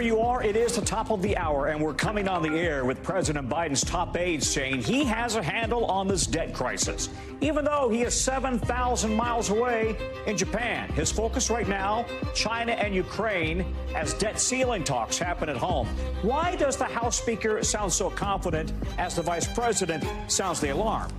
Wherever you are, it is the top of the hour, and we're coming on the air with President Biden's top aides saying he has a handle on this debt crisis, even though he is 7,000 miles away in Japan. His focus right now, China and Ukraine, as debt ceiling talks happen at home. Why does the House Speaker sound so confident as the Vice President sounds the alarm?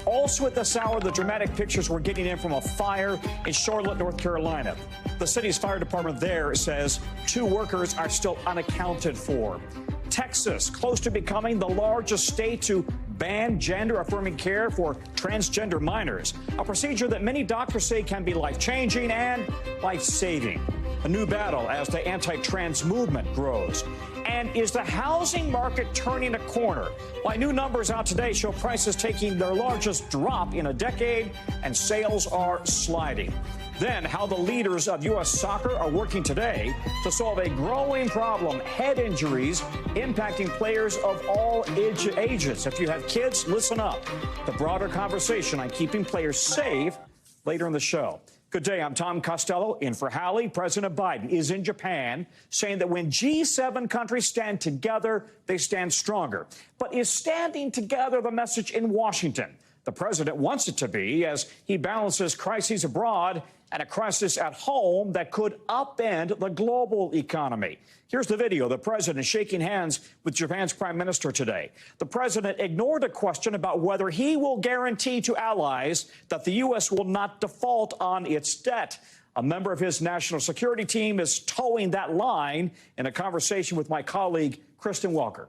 Also at this hour, the dramatic pictures we're getting in from a fire in Charlotte, North Carolina. The city's fire department there says 2 workers are still unaccounted for. Texas, close to becoming the largest state to ban gender-affirming care for transgender minors, a procedure that many doctors say can be life-changing and life-saving. A new battle as the anti-trans movement grows. And is the housing market turning a corner? Why new numbers out today show prices taking their largest drop in a decade and sales are sliding. Then how the leaders of U.S. soccer are working today to solve a growing problem, head injuries impacting players of all ages. If you have kids, listen up. The broader conversation on keeping players safe later in the show. Good day, I'm Tom Costello in for Hallie. President Biden is in Japan saying that when G7 countries stand together, they stand stronger. But is standing together the message in Washington? The president wants it to be as he balances crises abroad and a crisis at home that could upend the global economy. Here's the video. The president shaking hands with Japan's prime minister today. The president ignored a question about whether he will guarantee to allies that the U.S. will not default on its debt. A member of his national security team is towing that line in a conversation with my colleague, Kristen Walker.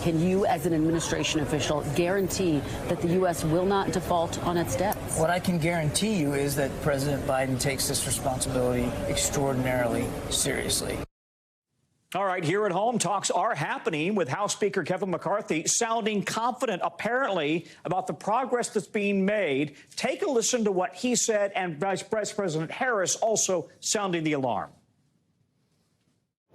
Can you, as an administration official, guarantee that the U.S. will not default on its debts? What I can guarantee you is that President Biden takes this responsibility extraordinarily seriously. All right, here at home, talks are happening with House Speaker Kevin McCarthy sounding confident, apparently, about the progress that's being made. Take a listen to what he said, and Vice President Harris also sounding the alarm.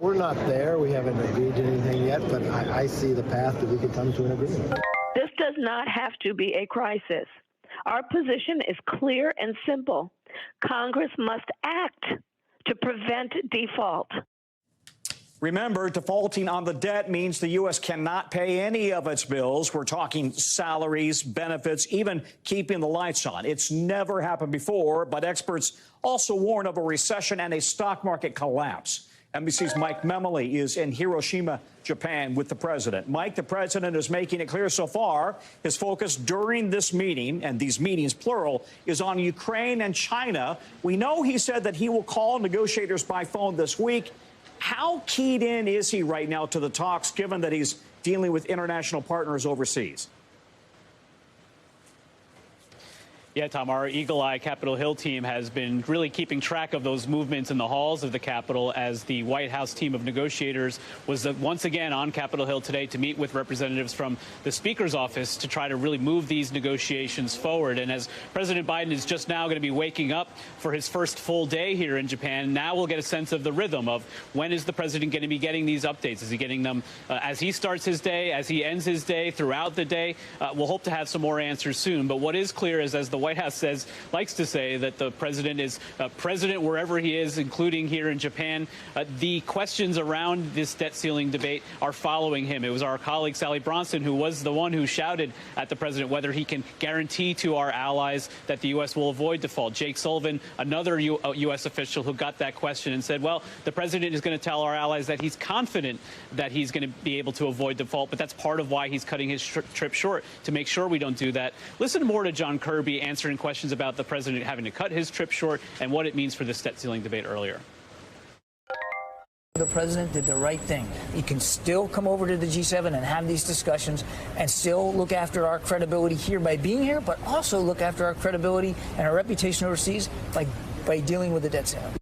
We're not there. We haven't agreed to anything yet, but I see the path that we could come to an agreement. This does not have to be a crisis. Our position is clear and simple. Congress must act to prevent default. Remember, defaulting on the debt means the U.S. cannot pay any of its bills. We're talking salaries, benefits, even keeping the lights on. It's never happened before, but experts also warn of a recession and a stock market collapse. NBC's Mike Memoli is in Hiroshima, Japan, with the president. Mike, the president is making it clear so far his focus during this meeting, and these meetings, plural, is on Ukraine and China. We know he said that he will call negotiators by phone this week. How keyed in is he right now to the talks, given that he's dealing with international partners overseas? Yeah, Tom, our Eagle Eye Capitol Hill team has been really keeping track of those movements in the halls of the Capitol as the White House team of negotiators was once again on Capitol Hill today to meet with representatives from the Speaker's office to try to really move these negotiations forward. And as President Biden is just now going to be waking up for his first full day here in Japan, now we'll get a sense of the rhythm of when is the president going to be getting these updates? Is he getting them as he starts his day, as he ends his day, throughout the day? We'll hope to have some more answers soon. But what is clear is, as the White House likes to say, that the president is president wherever he is, including here in Japan. The questions around this debt ceiling debate are following him. It was our colleague Sally Bronson who was the one who shouted at the president whether he can guarantee to our allies that the U.S. will avoid default. Jake Sullivan, another U.S. official who got that question and said, well, the president is going to tell our allies that he's confident that he's going to be able to avoid default, but that's part of why he's cutting his trip short, to make sure we don't do that. Listen more to John Kirby answering questions about the president having to cut his trip short and what it means for this debt ceiling debate earlier. The president did the right thing. He can still come over to the G7 and have these discussions and still look after our credibility here by being here, but also look after our credibility and our reputation overseas by dealing with the debt ceiling.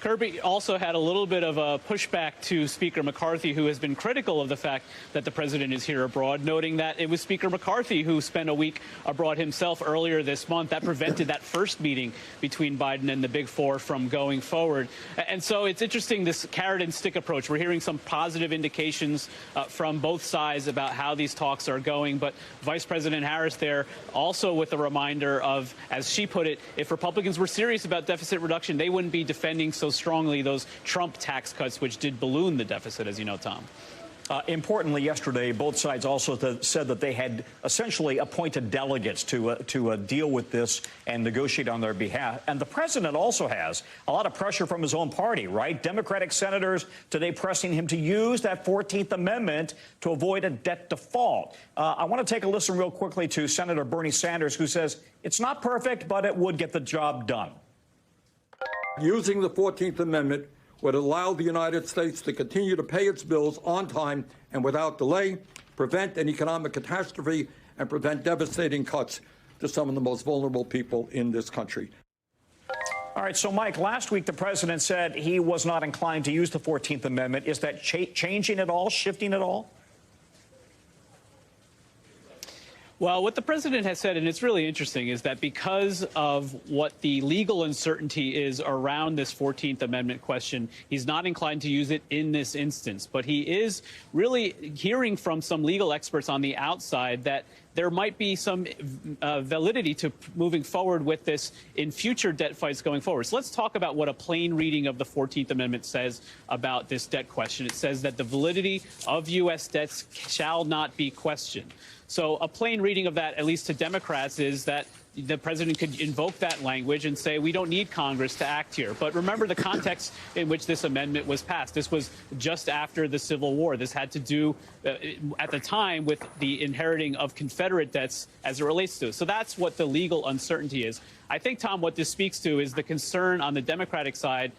Kirby also had a little bit of a pushback to Speaker McCarthy, who has been critical of the fact that the president is here abroad, noting that it was Speaker McCarthy who spent a week abroad himself earlier this month. That prevented that first meeting between Biden and the Big Four from going forward. And so it's interesting, this carrot and stick approach. We're hearing some positive indications from both sides about how these talks are going. But Vice President Harris there also with a reminder of, as she put it, if Republicans were serious about deficit reduction, they wouldn't be defending so so strongly those Trump tax cuts, which did balloon the deficit, as you know, Tom. Importantly, yesterday, both sides also said that they had essentially appointed delegates to deal with this and negotiate on their behalf. And the president also has a lot of pressure from his own party, right? Democratic senators today pressing him to use that 14th Amendment to avoid a debt default. I want to take a listen real quickly to Senator Bernie Sanders, who says it's not perfect, but it would get the job done. Using the 14th Amendment would allow the United States to continue to pay its bills on time and without delay, prevent an economic catastrophe, and prevent devastating cuts to some of the most vulnerable people in this country. All right, so, Mike, last week the president said he was not inclined to use the 14th Amendment. Is that changing at all, shifting at all? Well, what the president has said, and it's really interesting, is that because of what the legal uncertainty is around this 14th Amendment question, he's not inclined to use it in this instance. But he is really hearing from some legal experts on the outside that there might be some validity to moving forward with this in future debt fights going forward. So let's talk about what a plain reading of the 14th Amendment says about this debt question. It says that the validity of U.S. debts shall not be questioned. So a plain reading of that, at least to Democrats, is that the president could invoke that language and say we don't need Congress to act here. But remember the context in which this amendment was passed. This was just after the Civil War. This had to do, at the time, with the inheriting of Confederate debts as it relates to it. So that's what the legal uncertainty is. I think, Tom, what this speaks to is the concern on the Democratic side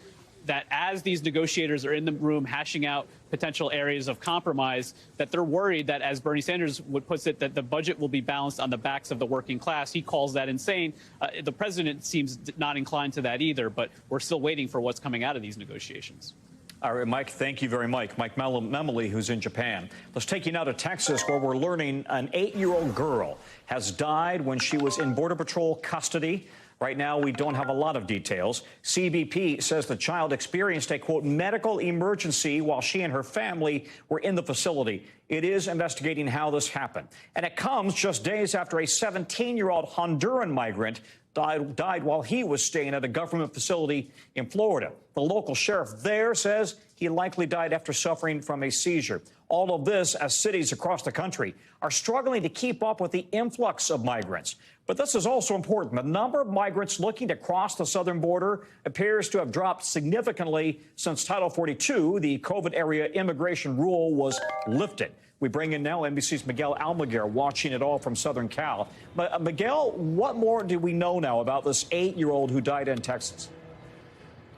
that as these negotiators are in the room hashing out potential areas of compromise, that they're worried that, as Bernie Sanders puts it, that the budget will be balanced on the backs of the working class. He calls that insane. The president seems not inclined to that either, but we're still waiting for what's coming out of these negotiations. All right, Mike, thank you very much. Mike Memoli, who's in Japan. Let's take you now to Texas, where we're learning an 8-year-old girl has died when she was in Border Patrol custody. Right now, we don't have a lot of details. CBP says the child experienced a, quote, medical emergency while she and her family were in the facility. It is investigating how this happened. And it comes just days after a 17-year-old Honduran migrant died while he was staying at a government facility in Florida. The local sheriff there says he likely died after suffering from a seizure. All of this as cities across the country are struggling to keep up with the influx of migrants. But this is also important. The number of migrants looking to cross the southern border appears to have dropped significantly since Title 42, the COVID-era immigration rule, was lifted. We bring in now NBC's Miguel Almaguer, watching it all from Southern Cal. But Miguel, what more do we know now about this 8-year-old who died in Texas?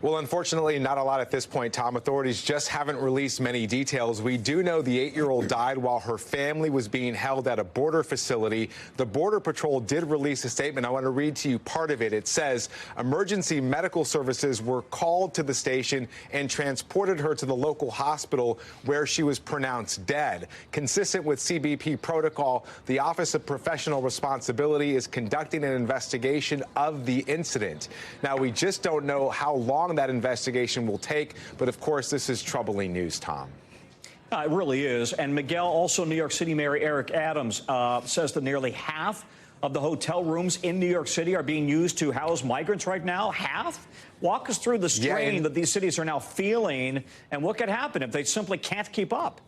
Well, unfortunately, not a lot at this point, Tom. Authorities just haven't released many details. We do know the 8-year-old died while her family was being held at a border facility. The Border Patrol did release a statement. I want to read to you part of it. It says emergency medical services were called to the station and transported her to the local hospital where she was pronounced dead. Consistent with CBP protocol, the Office of Professional Responsibility is conducting an investigation of the incident. Now, we just don't know how long that investigation will take, but of course this is troubling news, Tom. It really is. And Miguel, also New York City Mayor Eric Adams says that nearly half of the hotel rooms in New York City are being used to house migrants right now. Half? Walk us through the strain that these cities are now feeling and what could happen if they simply can't keep up.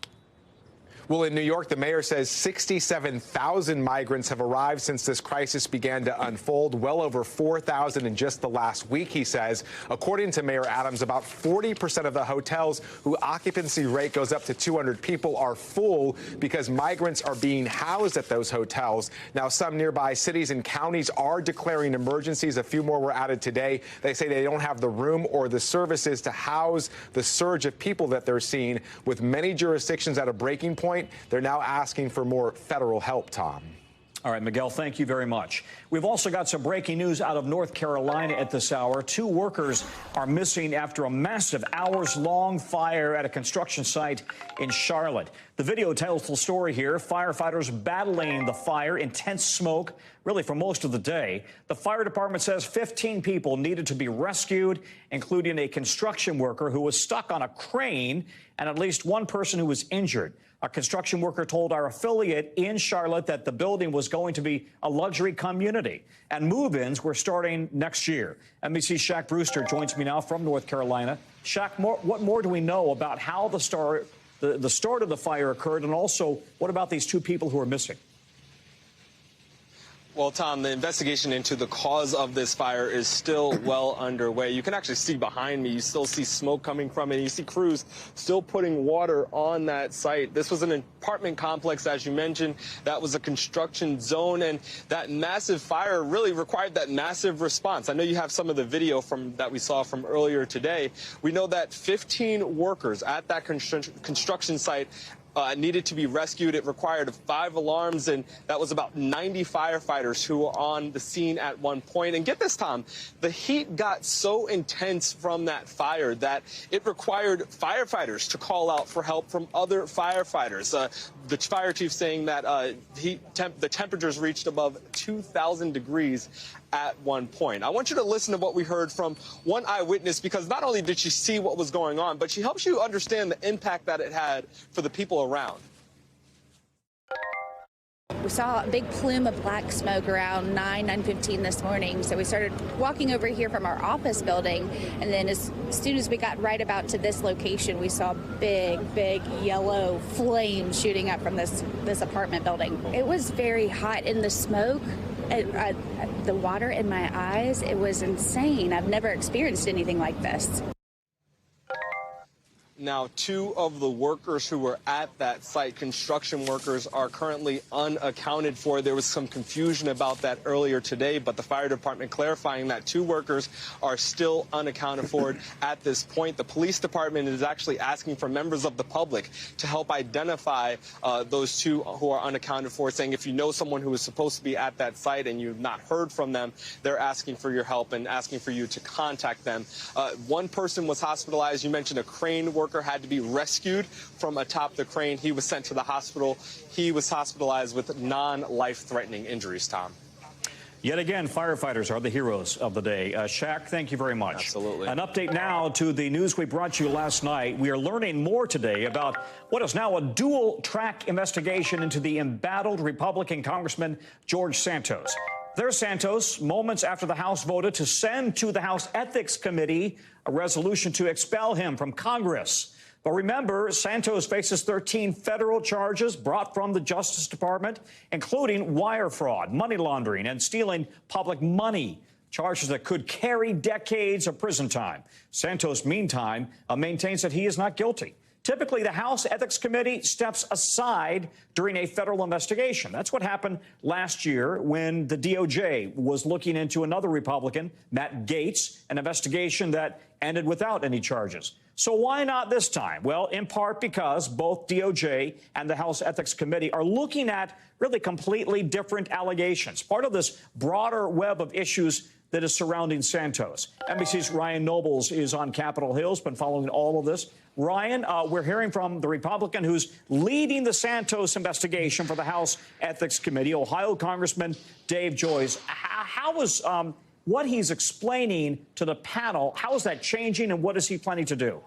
Well, in New York, the mayor says 67,000 migrants have arrived since this crisis began to unfold, well over 4,000 in just the last week, he says. According to Mayor Adams, about 40% of the hotels whose occupancy rate goes up to 200 people are full because migrants are being housed at those hotels. Now, some nearby cities and counties are declaring emergencies. A few more were added today. They say they don't have the room or the services to house the surge of people that they're seeing, with many jurisdictions at a breaking point. They're now asking for more federal help, Tom. All right, Miguel, thank you very much. We've also got some breaking news out of North Carolina at this hour. 2 workers are missing after a massive hours-long fire at a construction site in Charlotte. The video tells the story here. Firefighters battling the fire, intense smoke, really for most of the day. The fire department says 15 people needed to be rescued, including a construction worker who was stuck on a crane and at least one person who was injured. A construction worker told our affiliate in Charlotte that the building was going to be a luxury community and move-ins were starting next year. NBC's Shaq Brewster joins me now from North Carolina. Shaq, what more do we know about how the start of the fire occurred, and also what about these two people who are missing? Well, Tom, the investigation into the cause of this fire is still well underway. You can actually see behind me, you still see smoke coming from it. You see crews still putting water on that site. This was an apartment complex, as you mentioned. That was a construction zone, and that massive fire really required that massive response. I know you have some of the video that we saw from earlier today. We know that 15 workers at that construction site needed to be rescued. It required 5 alarms, and that was about 90 firefighters who were on the scene at one point. And get this, Tom, the heat got so intense from that fire that it required firefighters to call out for help from other firefighters. The fire chief saying that the temperatures reached above 2,000 degrees at one point. I want you to listen to what we heard from one eyewitness, because not only did she see what was going on, but she helps you understand the impact that it had for the people around. We saw a big plume of black smoke around 9:15 this morning, so we started walking over here from our office building, and then as soon as we got right about to this location, we saw big yellow flames shooting up from this apartment building. It was very hot, and the smoke, the water in my eyes, it was insane. I've never experienced anything like this. Now, 2 of the workers who were at that site, construction workers, are currently unaccounted for. There was some confusion about that earlier today, but the fire department clarifying that 2 workers are still unaccounted for at this point. The police department is actually asking for members of the public to help identify those 2 who are unaccounted for, saying if you know someone who is supposed to be at that site and you've not heard from them, they're asking for your help and asking for you to contact them. 1 person was hospitalized. You mentioned a crane worker had to be rescued from atop the crane. He was sent to the hospital. He was hospitalized with non-life-threatening injuries, Tom. Yet again, firefighters are the heroes of the day. Shaq, thank you very much. Absolutely. An update now to the news we brought you last night. We are learning more today about what is now a dual-track investigation into the embattled Republican Congressman George Santos. There's Santos, moments after the House voted to send to the House Ethics Committee a resolution to expel him from Congress. But remember, Santos faces 13 federal charges brought from the Justice Department, including wire fraud, money laundering, and stealing public money, charges that could carry decades of prison time. Santos, meantime, maintains that he is not guilty. Typically, the House Ethics Committee steps aside during a federal investigation. That's what happened last year when the DOJ was looking into another Republican, Matt Gaetz, an investigation that ended without any charges. So why not this time? Well, in part because both DOJ and the House Ethics Committee are looking at really completely different allegations, part of this broader web of issues that is surrounding Santos. NBC's Ryan Nobles is on Capitol Hill, has been following all of this. Ryan, we're hearing from the Republican who's leading the Santos investigation for the House Ethics Committee, Ohio Congressman Dave Joyce. How is what he's explaining to the panel, how is that changing, and what is he planning to do?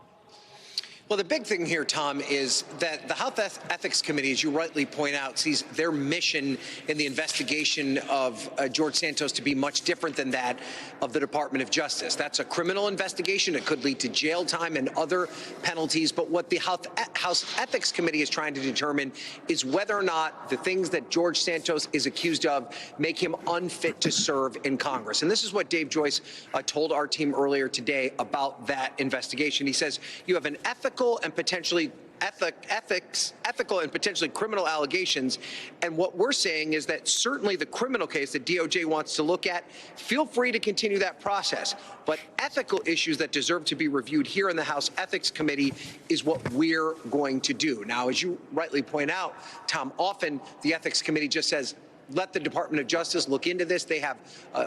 Well, the big thing here, Tom, is that the House Ethics Committee, as you rightly point out, sees their mission in the investigation of George Santos to be much different than that of the Department of Justice. That's a criminal investigation. It could lead to jail time and other penalties. But what the House Ethics Committee is trying to determine is whether or not the things that George Santos is accused of make him unfit to serve in Congress. And this is what Dave Joyce told our team earlier today about that investigation. He says you have an ethical and potentially ethical and potentially criminal allegations. And what we're saying is that certainly the criminal case that DOJ wants to look at, feel free to continue that process. But ethical issues that deserve to be reviewed here in the House Ethics Committee is what we're going to do. Now, as you rightly point out, Tom, often the Ethics Committee just says, let the Department of Justice look into this. They have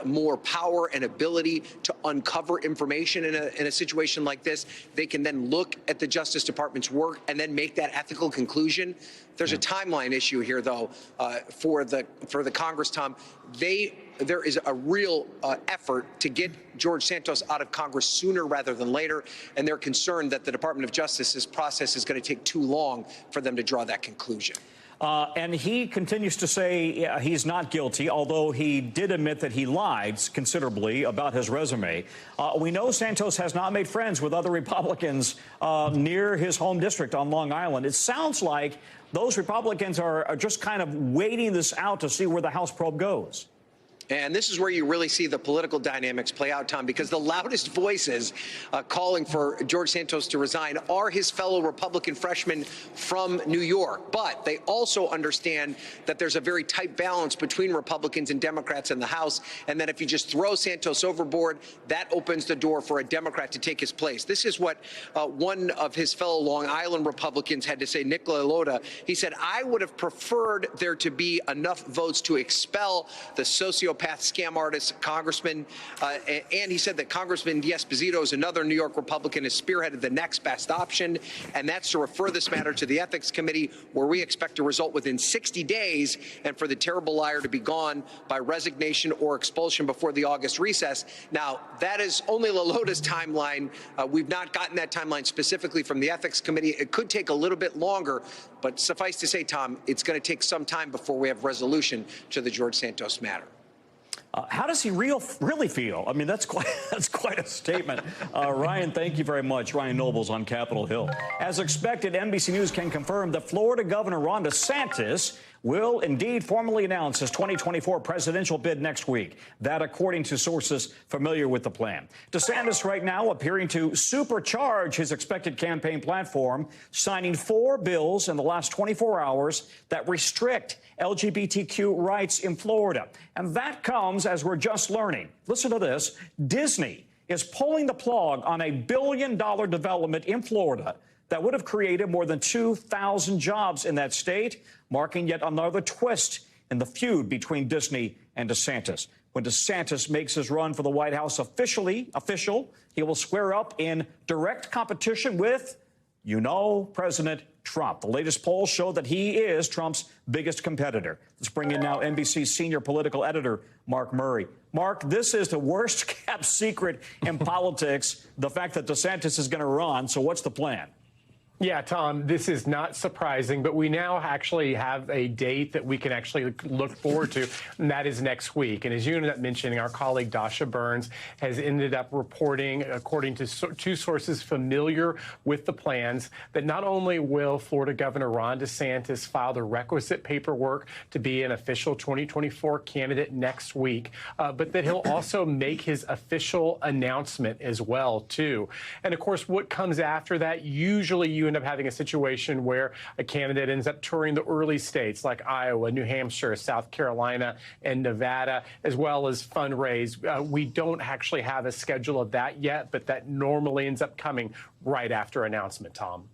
more power and ability to uncover information in a situation like this. They can then look at the Justice Department's work and then make that ethical conclusion. There's a timeline issue here, though, for the Congress, Tom. There is a real effort to get George Santos out of Congress sooner rather than later, and they're concerned that the Department of Justice's process is going to take too long for them to draw that conclusion. And he continues to say he's not guilty, although he did admit that he lied considerably about his resume. We know Santos has not made friends with other Republicans near his home district on Long Island. It sounds like those Republicans are just kind of waiting this out to see where the House probe goes. And this is where you really see the political dynamics play out, Tom, because the loudest voices calling for George Santos to resign are his fellow Republican freshmen from New York. But they also understand that there's a very tight balance between Republicans and Democrats in the House, and that if you just throw Santos overboard, that opens the door for a Democrat to take his place. This is what one of his fellow Long Island Republicans had to say, Nick LaLota. He said, I would have preferred there to be enough votes to expel the sociopath scam artist congressman, and he said that Congressman D'Esposito is another New York Republican, has spearheaded the next best option, and that's to refer this matter to the Ethics Committee, where we expect a result within 60 days, and for the terrible liar to be gone by resignation or expulsion before the August recess. Now, that is only LaLota's timeline. We've not gotten that timeline specifically from the Ethics Committee. It could take a little bit longer, but suffice to say, Tom, it's going to take some time before we have resolution to the George Santos matter. How does he really feel? I mean, that's quite a statement. Ryan, thank you very much. Ryan Nobles on Capitol Hill. As expected, NBC News can confirm that Florida Governor Ron DeSantis will indeed formally announce his 2024 presidential bid next week. That, according to sources familiar with the plan. DeSantis right now appearing to supercharge his expected campaign platform, signing 4 bills in the last 24 hours that restrict LGBTQ rights in Florida. And that comes as we're just learning. Listen to this. Disney is pulling the plug on a $1 billion development in Florida that would have created more than 2,000 jobs in that state, marking yet another twist in the feud between Disney and DeSantis. When DeSantis makes his run for the White House official, he will square up in direct competition with, President Trump. The latest polls show that he is Trump's biggest competitor. Let's bring in now NBC senior political editor Mark Murray. Mark, this is the worst kept secret in politics, the fact that DeSantis is going to run. So what's the plan? Yeah, Tom, this is not surprising, but we now actually have a date that we can actually look forward to, and that is next week. And as you ended up mentioning, our colleague Dasha Burns has ended up reporting, according to 2 sources familiar with the plans, that not only will Florida Governor Ron DeSantis file the requisite paperwork to be an official 2024 candidate next week, but that he'll also make his official announcement as well, too. And, of course, what comes after that, usually you end up having a situation where a candidate ends up touring the early states like Iowa, New Hampshire, South Carolina, and Nevada, as well as fundraise. We don't actually have a schedule of that yet, but that normally ends up coming right after announcement, Tom.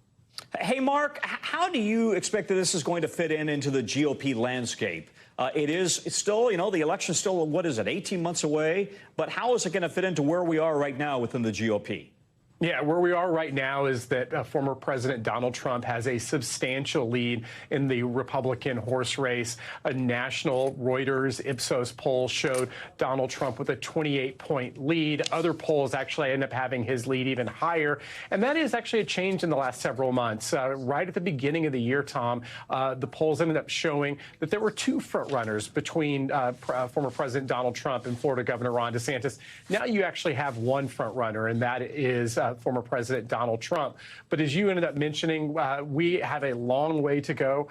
Hey, Mark, how do you expect that this is going to fit into the GOP landscape? It's still, the election's still, 18 months away? But how is it going to fit into where we are right now within the GOP? Yeah, where we are right now is that former President Donald Trump has a substantial lead in the Republican horse race. A national Reuters Ipsos poll showed Donald Trump with a 28-point lead. Other polls actually end up having his lead even higher. And that is actually a change in the last several months. Right at the beginning of the year, Tom, the polls ended up showing that there were 2 frontrunners between former President Donald Trump and Florida Governor Ron DeSantis. Now you actually have 1 frontrunner, and that is former President Donald Trump. But as you ended up mentioning, we have a long way to go.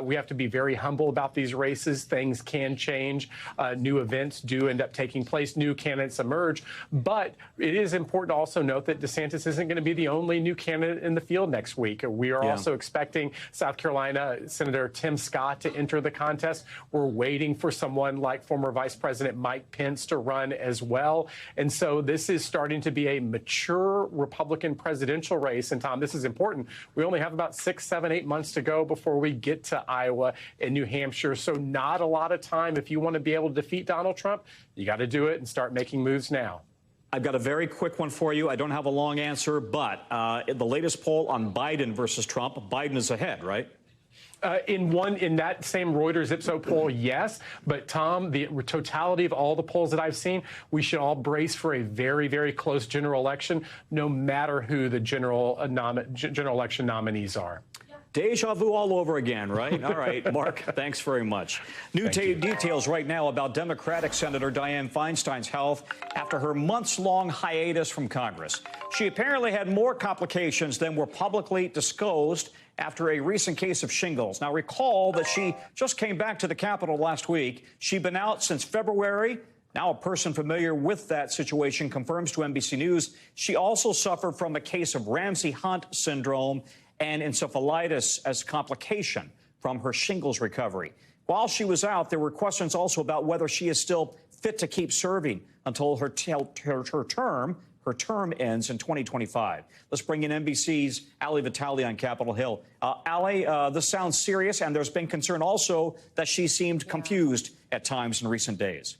We have to be very humble about these races. Things can change. New events do end up taking place. New candidates emerge. But it is important to also note that DeSantis isn't going to be the only new candidate in the field next week. We are also expecting South Carolina Senator Tim Scott to enter the contest. We're waiting for someone like former Vice President Mike Pence to run as well. And so this is starting to be a mature Republican presidential race. And Tom, this is important. We only have about 6, 7, 8 months to go before we get to Iowa and New Hampshire. So not a lot of time. If you want to be able to defeat Donald Trump, you got to do it and start making moves now. I've got a very quick one for you. I don't have a long answer, but the latest poll on Biden versus Trump, Biden is ahead, right? In that same Reuters Ipsos poll, yes. But, Tom, the totality of all the polls that I've seen, we should all brace for a very, very close general election, no matter who the general election nominees are. Deja vu all over again, right? All right, Mark, thanks very much. New details right now about Democratic Senator Dianne Feinstein's health after her months-long hiatus from Congress. She apparently had more complications than were publicly disclosed after a recent case of shingles. Now, recall that she just came back to the Capitol last week. She'd been out since February. Now, a person familiar with that situation confirms to NBC News she also suffered from a case of Ramsay-Hunt syndrome and encephalitis as a complication from her shingles recovery. While she was out, there were questions also about whether she is still fit to keep serving until her term ends in 2025. Let's bring in NBC's Hallie Vitale on Capitol Hill. Hallie, this sounds serious, and there's been concern also that she seemed confused at times in recent days.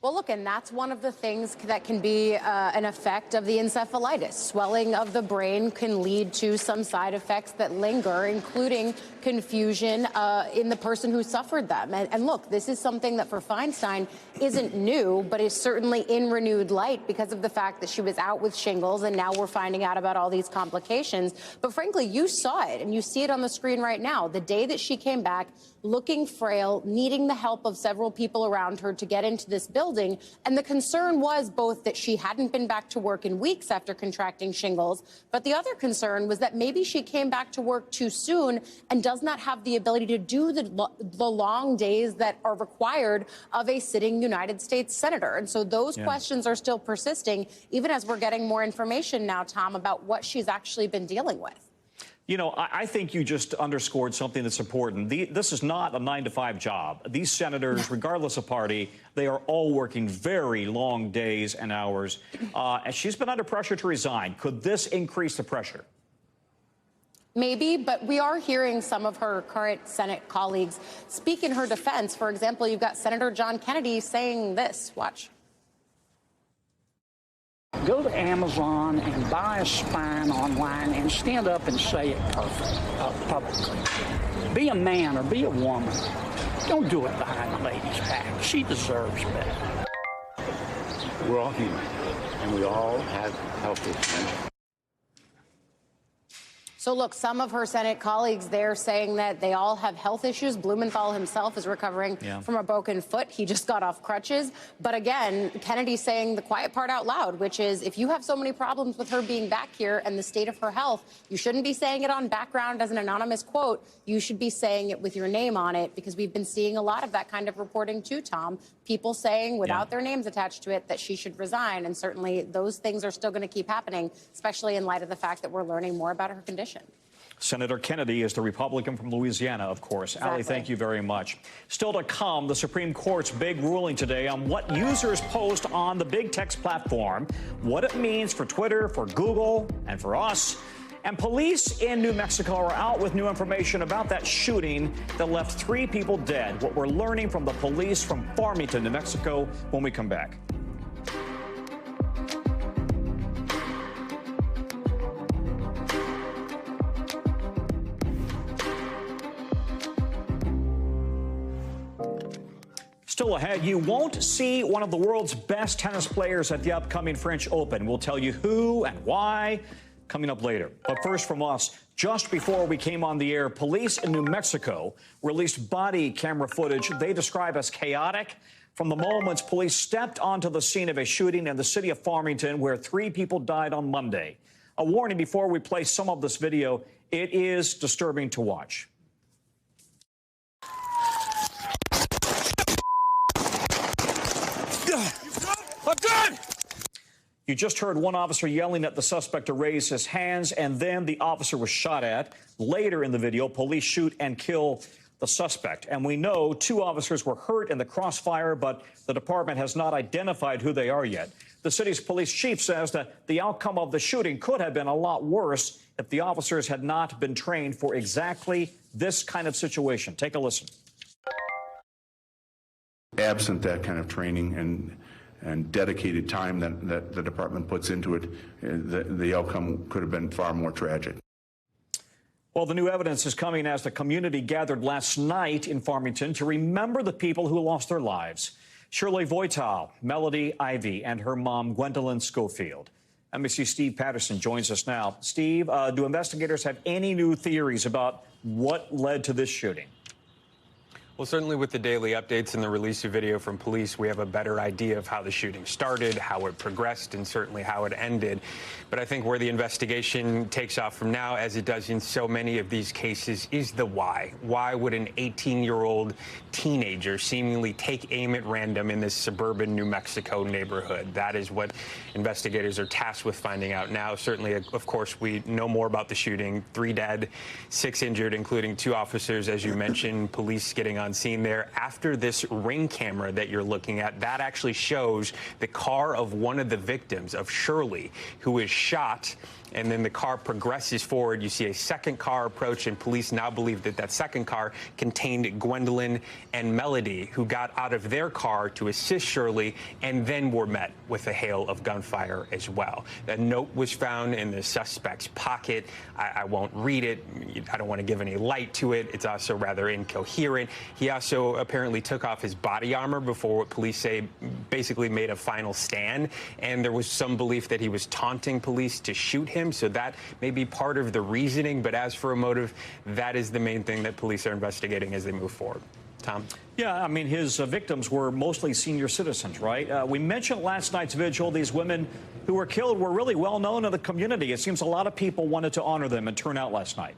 Well, look, and that's one of the things that can be an effect of the encephalitis. Swelling of the brain can lead to some side effects that linger, including confusion in the person who suffered them. And look, this is something that for Feinstein isn't new, but is certainly in renewed light because of the fact that she was out with shingles, and now we're finding out about all these complications. But frankly, you saw it, and you see it on the screen right now. The day that she came back, looking frail, needing the help of several people around her to get into this building. And the concern was both that she hadn't been back to work in weeks after contracting shingles, but the other concern was that maybe she came back to work too soon and does not have the ability to do the long days that are required of a sitting United States senator. And so those questions are still persisting, even as we're getting more information now, Tom, about what she's actually been dealing with. You know, I think you just underscored something that's important. This is not a 9-to-5 job. These senators, regardless of party, they are all working very long days and hours. And she's been under pressure to resign. Could this increase the pressure? Maybe, but we are hearing some of her current Senate colleagues speak in her defense. For example, you've got Senator John Kennedy saying this. Watch. Go to Amazon and buy a spine online and stand up and say it publicly. Be a man or be a woman. Don't do it behind the lady's back. She deserves better. We're all human, and we all have health issues. So, look, some of her Senate colleagues, they're saying that they all have health issues. Blumenthal himself is recovering from a broken foot. He just got off crutches. But again, Kennedy's saying the quiet part out loud, which is if you have so many problems with her being back here and the state of her health, you shouldn't be saying it on background as an anonymous quote. You should be saying it with your name on it, because we've been seeing a lot of that kind of reporting too, Tom. People saying without their names attached to it that she should resign. And certainly those things are still going to keep happening, especially in light of the fact that we're learning more about her condition. Senator Kennedy is the Republican from Louisiana, of course. Exactly. Hallie, thank you very much. Still to come, the Supreme Court's big ruling today on what users post on the big text platform, what it means for Twitter, for Google, and for us. And police in New Mexico are out with new information about that shooting that left 3 people dead. What we're learning from the police from Farmington, New Mexico, when we come back. Still ahead, you won't see one of the world's best tennis players at the upcoming French Open. We'll tell you who and why coming up later. But first from us, just before we came on the air, police in New Mexico released body camera footage they describe as chaotic from the moments police stepped onto the scene of a shooting in the city of Farmington where 3 people died on Monday. A warning before we play some of this video, it is disturbing to watch. I'm good! You just heard one officer yelling at the suspect to raise his hands, and then the officer was shot at. Later in the video, police shoot and kill the suspect. And we know 2 officers were hurt in the crossfire, but the department has not identified who they are yet. The city's police chief says that the outcome of the shooting could have been a lot worse if the officers had not been trained for exactly this kind of situation. Take a listen. Absent that kind of training and dedicated time that the department puts into it, the outcome could have been far more tragic. Well, the new evidence is coming as the community gathered last night in Farmington to remember the people who lost their lives. Shirley Voital, Melody Ivy, and her mom, Gwendolyn Schofield. NBC Steve Patterson joins us now. Steve, do investigators have any new theories about what led to this shooting? Well, certainly with the daily updates and the release of video from police, we have a better idea of how the shooting started, how it progressed, and certainly how it ended. But I think where the investigation takes off from now, as it does in so many of these cases, is the why. Why would an 18-year-old teenager seemingly take aim at random in this suburban New Mexico neighborhood? That is what investigators are tasked with finding out now. Certainly, of course, we know more about the shooting. 3 dead, 6 injured, including 2 officers, as you mentioned, police getting on scene there. After this ring camera that you're looking at, that actually shows the car of one of the victims, of Shirley, who is shot. And then the car progresses forward. You see a second car approach, and police now believe that that second car contained Gwendolyn and Melody, who got out of their car to assist Shirley and then were met with a hail of gunfire as well. A note was found in the suspect's pocket. I won't read it. I don't want to give any light to it. It's also rather incoherent. He also apparently took off his body armor before what police say basically made a final stand. And there was some belief that he was taunting police to shoot him. So that may be part of the reasoning. But as for a motive, that is the main thing that police are investigating as they move forward. Tom? Yeah, I mean, his victims were mostly senior citizens, right? We mentioned last night's vigil. These women who were killed were really well known in the community. It seems a lot of people wanted to honor them and turn out last night.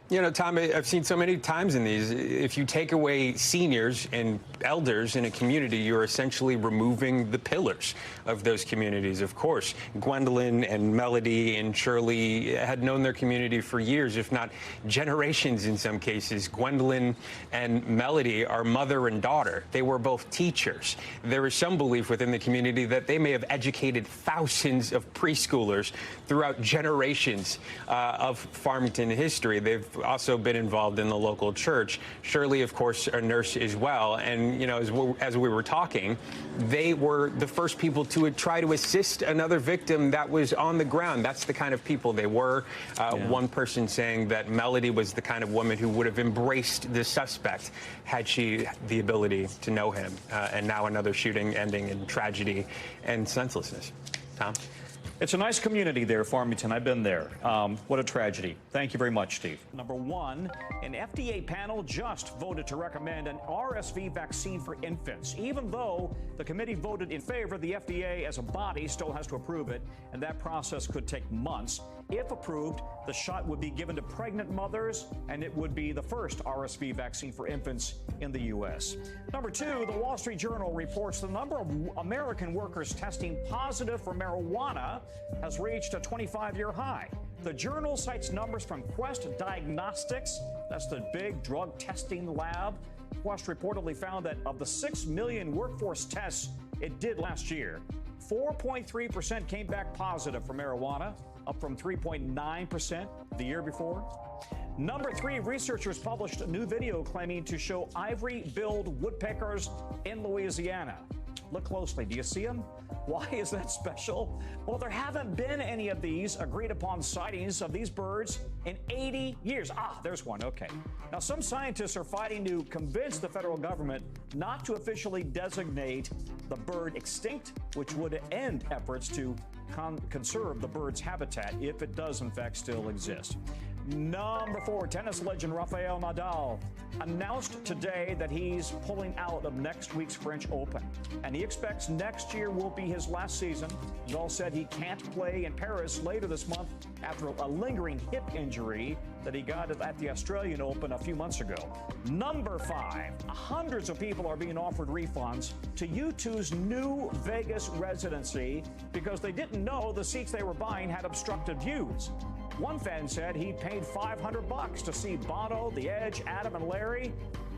You know, Tom, I've seen so many times in these, if you take away seniors and elders in a community, you're essentially removing the pillars of those communities. Of course, Gwendolyn and Melody and Shirley had known their community for years, if not generations in some cases. Gwendolyn and Melody are mother and daughter. They were both teachers. There is some belief within the community that they may have educated thousands of preschoolers throughout generations of Farmington history. They've also been involved in the local church. Shirley, of course, a nurse as well. And, you know, as we were talking, they were the first people to try to assist another victim that was on the ground. That's the kind of people they were. One person saying that Melody was the kind of woman who would have embraced the suspect had she the ability to know him. And now another shooting ending in tragedy and senselessness. Tom? It's a nice community there, Farmington. I've been there. What a tragedy. Thank you very much, Steve. Number 1, an FDA panel just voted to recommend an RSV vaccine for infants. Even though the committee voted in favor, the FDA as a body still has to approve it, and that process could take months. If approved, the shot would be given to pregnant mothers, and it would be the first RSV vaccine for infants in the U.S. Number 2, the Wall Street Journal reports the number of American workers testing positive for marijuana has reached a 25-year high. The Journal cites numbers from Quest Diagnostics. That's the big drug testing lab. Quest reportedly found that of the 6 million workforce tests it did last year, 4.3% came back positive for marijuana, up from 3.9% the year before. Number 3, researchers published a new video claiming to show ivory-billed woodpeckers in Louisiana. Look closely. Do you see them? Why is that special? Well, there haven't been any of these agreed-upon sightings of these birds in 80 years. Ah, there's one. Okay. Now, some scientists are fighting to convince the federal government not to officially designate the bird extinct, which would end efforts to conserve the bird's habitat if it does, in fact, still exist. Number 4, tennis legend Rafael Nadal announced today that he's pulling out of next week's French Open, and he expects next year will be his last season. Nadal said he can't play in Paris later this month after a lingering hip injury that he got at the Australian Open a few months ago. Number 5, hundreds of people are being offered refunds to U2's new Vegas residency because they didn't know the seats they were buying had obstructed views. One fan said he paid $500 to see Bono, The Edge, Adam, and Larry.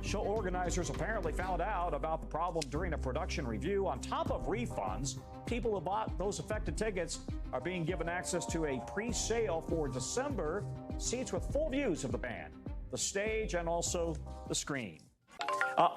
Show organizers apparently found out about the problem during a production review. On top of refunds, people who bought those affected tickets are being given access to a pre-sale for December, seats with full views of the band, the stage, and also the screen.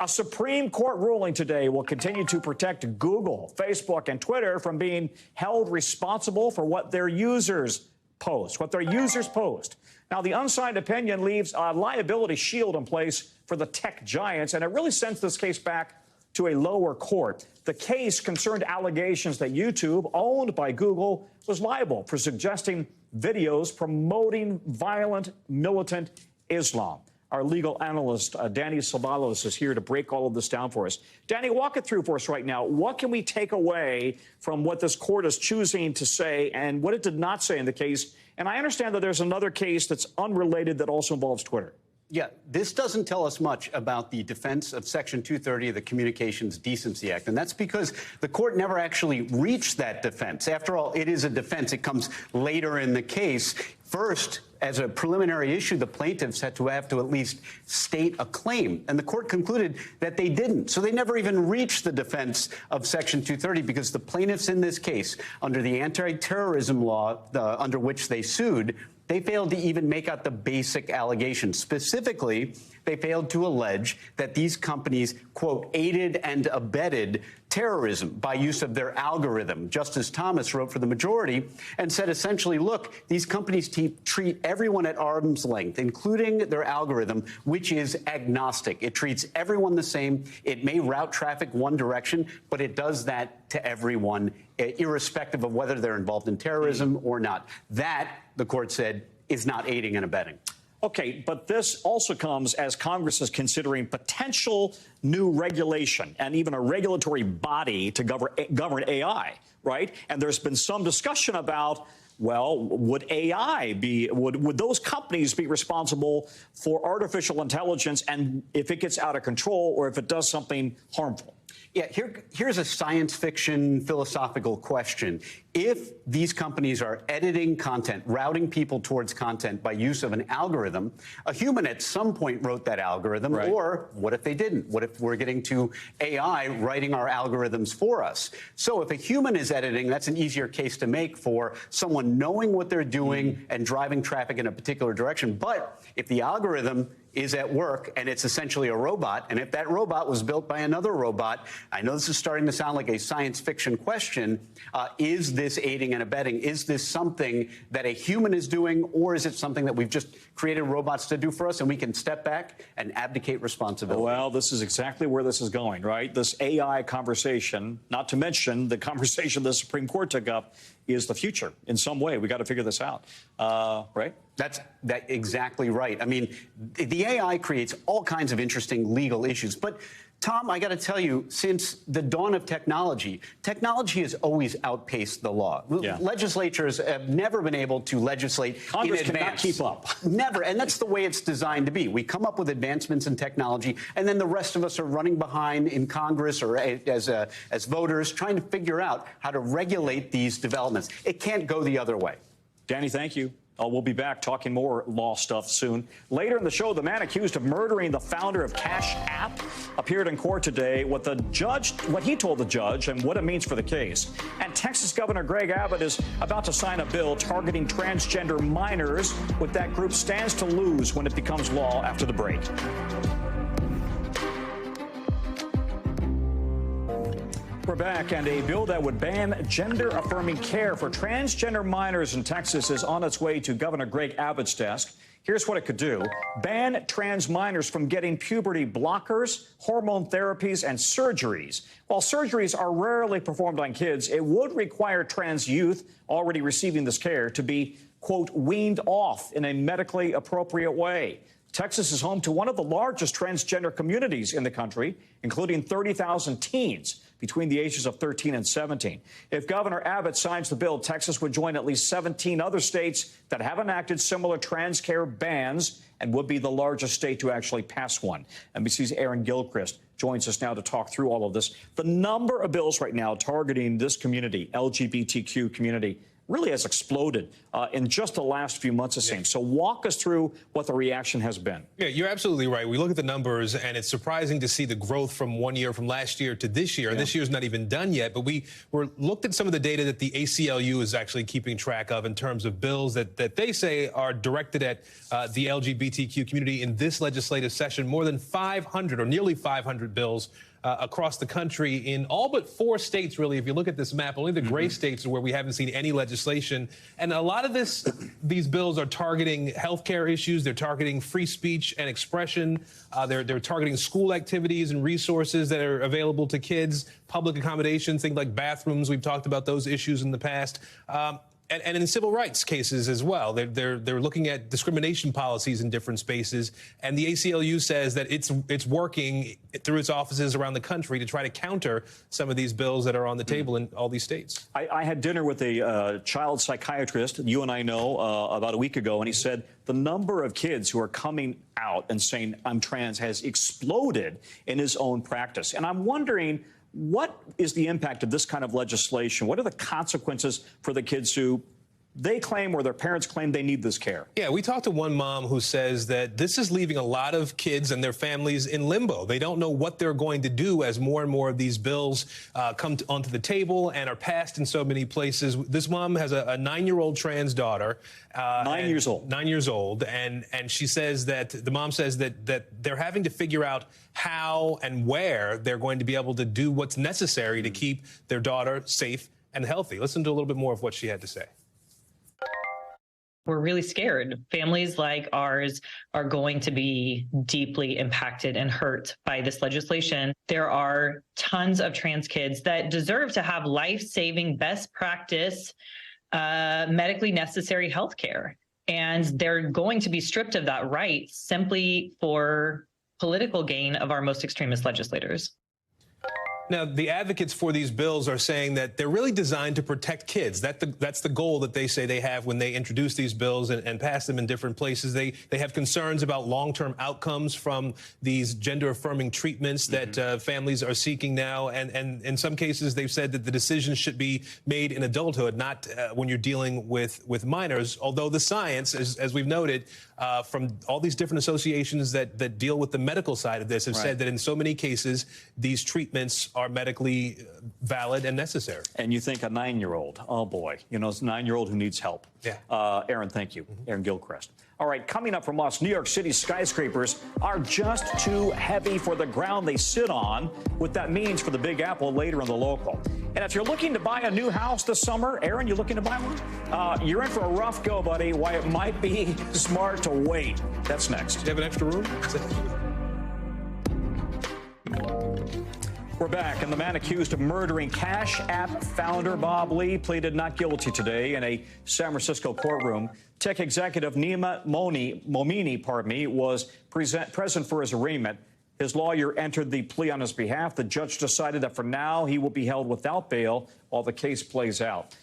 A Supreme Court ruling today will continue to protect Google, Facebook, and Twitter from being held responsible for what their users post. Now, the unsigned opinion leaves a liability shield in place for the tech giants, and it really sends this case back to a lower court. The case concerned allegations that YouTube, owned by Google, was liable for suggesting videos promoting violent, militant Islam. Our legal analyst, Danny Savalos, is here to break all of this down for us. Danny, walk it through for us right now. What can we take away from what this court is choosing to say and what it did not say in the case? And I understand that there's another case that's unrelated that also involves Twitter. Yeah, this doesn't tell us much about the defense of Section 230 of the Communications Decency Act, and that's because the court never actually reached that defense. After all, it is a defense. It comes later in the case. First, as a preliminary issue, the plaintiffs had to at least state a claim, and the court concluded that they didn't. So they never even reached the defense of Section 230 because the plaintiffs in this case, under the anti-terrorism law under which they sued, they failed to even make out the basic allegations. Specifically, they failed to allege that these companies, quote, aided and abetted terrorism by use of their algorithm. Justice Thomas wrote for the majority and said essentially, look, these companies treat everyone at arm's length, including their algorithm, which is agnostic. It treats everyone the same. It may route traffic one direction, but it does that to everyone, irrespective of whether they're involved in terrorism or not. That, the court said, is not aiding and abetting. Okay, but this also comes as Congress is considering potential new regulation and even a regulatory body to govern AI, right? And there's been some discussion about, well, would those companies be responsible for artificial intelligence and if it gets out of control or if it does something harmful? Yeah, here's a science fiction philosophical question. If these companies are editing content, routing people towards content by use of an algorithm, a human at some point wrote that algorithm, right? Or what if they didn't? What if we're getting to AI writing our algorithms for us? So if a human is editing, that's an easier case to make for someone knowing what they're doing and driving traffic in a particular direction. But if the algorithm is at work and it's essentially a robot, and if that robot was built by another robot, I know this is starting to sound like a science fiction question, is this aiding and abetting? Is this something that a human is doing, or is it something that we've just created robots to do for us and we can step back and abdicate responsibility? Well, this is exactly where this is going, right? This AI conversation, not to mention the conversation the Supreme Court took up, is the future in some way. We got to figure this out, right? That's exactly right. I mean, the AI creates all kinds of interesting legal issues. But, Tom, I got to tell you, since the dawn of technology has always outpaced the law. Yeah. Legislatures have never been able to legislate Congress in advance. Cannot keep up. Never. And that's the way it's designed to be. We come up with advancements in technology, and then the rest of us are running behind in Congress or as voters trying to figure out how to regulate these developments. It can't go the other way. Danny, thank you. We'll be back talking more law stuff soon. Later in the show, the man accused of murdering the founder of Cash App appeared in court today. What he told the judge and what it means for the case. And Texas Governor Greg Abbott is about to sign a bill targeting transgender minors. What that group stands to lose when it becomes law after the break. We're back, and a bill that would ban gender-affirming care for transgender minors in Texas is on its way to Governor Greg Abbott's desk. Here's what it could do. Ban trans minors from getting puberty blockers, hormone therapies, and surgeries. While surgeries are rarely performed on kids, it would require trans youth already receiving this care to be, quote, weaned off in a medically appropriate way. Texas is home to one of the largest transgender communities in the country, including 30,000 teens between the ages of 13 and 17. If Governor Abbott signs the bill, Texas would join at least 17 other states that have enacted similar trans care bans and would be the largest state to actually pass one. NBC's Aaron Gilchrist joins us now to talk through all of this. The number of bills right now targeting this community, LGBTQ community, really has exploded in just the last few months, it seems. So walk us through what the reaction has been. Yeah, you're absolutely right. We look at the numbers, and it's surprising to see the growth from 1 year, from last year to this year. And this year's not even done yet. But we looked at some of the data that the ACLU is actually keeping track of in terms of bills that they say are directed at the LGBTQ community in this legislative session. More than 500 or nearly 500 bills across the country in all but 4 states, really. If you look at this map, only the gray states are where we haven't seen any legislation. And a lot of these bills are targeting healthcare issues. They're targeting free speech and expression. They're targeting school activities and resources that are available to kids, public accommodations, things like bathrooms. We've talked about those issues in the past. And in civil rights cases as well. They're looking at discrimination policies in different spaces. And the ACLU says that it's working through its offices around the country to try to counter some of these bills that are on the table in all these states. I had dinner with a child psychiatrist, you and I know, about a week ago, and he said the number of kids who are coming out and saying, I'm trans, has exploded in his own practice. And I'm wondering, what is the impact of this kind of legislation? What are the consequences for the kids who they claim or their parents claim they need this care? Yeah, we talked to one mom who says that this is leaving a lot of kids and their families in limbo. They don't know what they're going to do as more and more of these bills come onto the table and are passed in so many places. This mom has a 9-year-old trans daughter. 9 years old. 9 years old. And she says that the mom says that they're having to figure out how and where they're going to be able to do what's necessary to keep their daughter safe and healthy. Listen to a little bit more of what she had to say. We're really scared. Families like ours are going to be deeply impacted and hurt by this legislation. There are tons of trans kids that deserve to have life-saving, best practice, medically necessary health care. And they're going to be stripped of that right simply for political gain of our most extremist legislators. Now, the advocates for these bills are saying that they're really designed to protect kids. That's the goal that they say they have when they introduce these bills and pass them in different places. They have concerns about long-term outcomes from these gender-affirming treatments that families are seeking now. And in some cases, they've said that the decisions should be made in adulthood, not when you're dealing with minors. Although the science, as we've noted, from all these different associations that deal with the medical side of this have said that in so many cases, these treatments are medically valid and necessary. And you think a 9-year-old, oh boy, you know, it's a 9-year-old who needs help. Yeah. Aaron, thank you. Aaron Gilchrist. All right, coming up from us, New York City skyscrapers are just too heavy for the ground they sit on, what that means for the Big Apple later in the local. And if you're looking to buy a new house this summer, Aaron, you looking to buy one? You're in for a rough go, buddy. Why it might be smart to wait. That's next. Do you have an extra room? We're back, and the man accused of murdering Cash App founder Bob Lee pleaded not guilty today in a San Francisco courtroom. Tech executive Nima Momini, was present for his arraignment. His lawyer entered the plea on his behalf. The judge decided that for now he will be held without bail while the case plays out.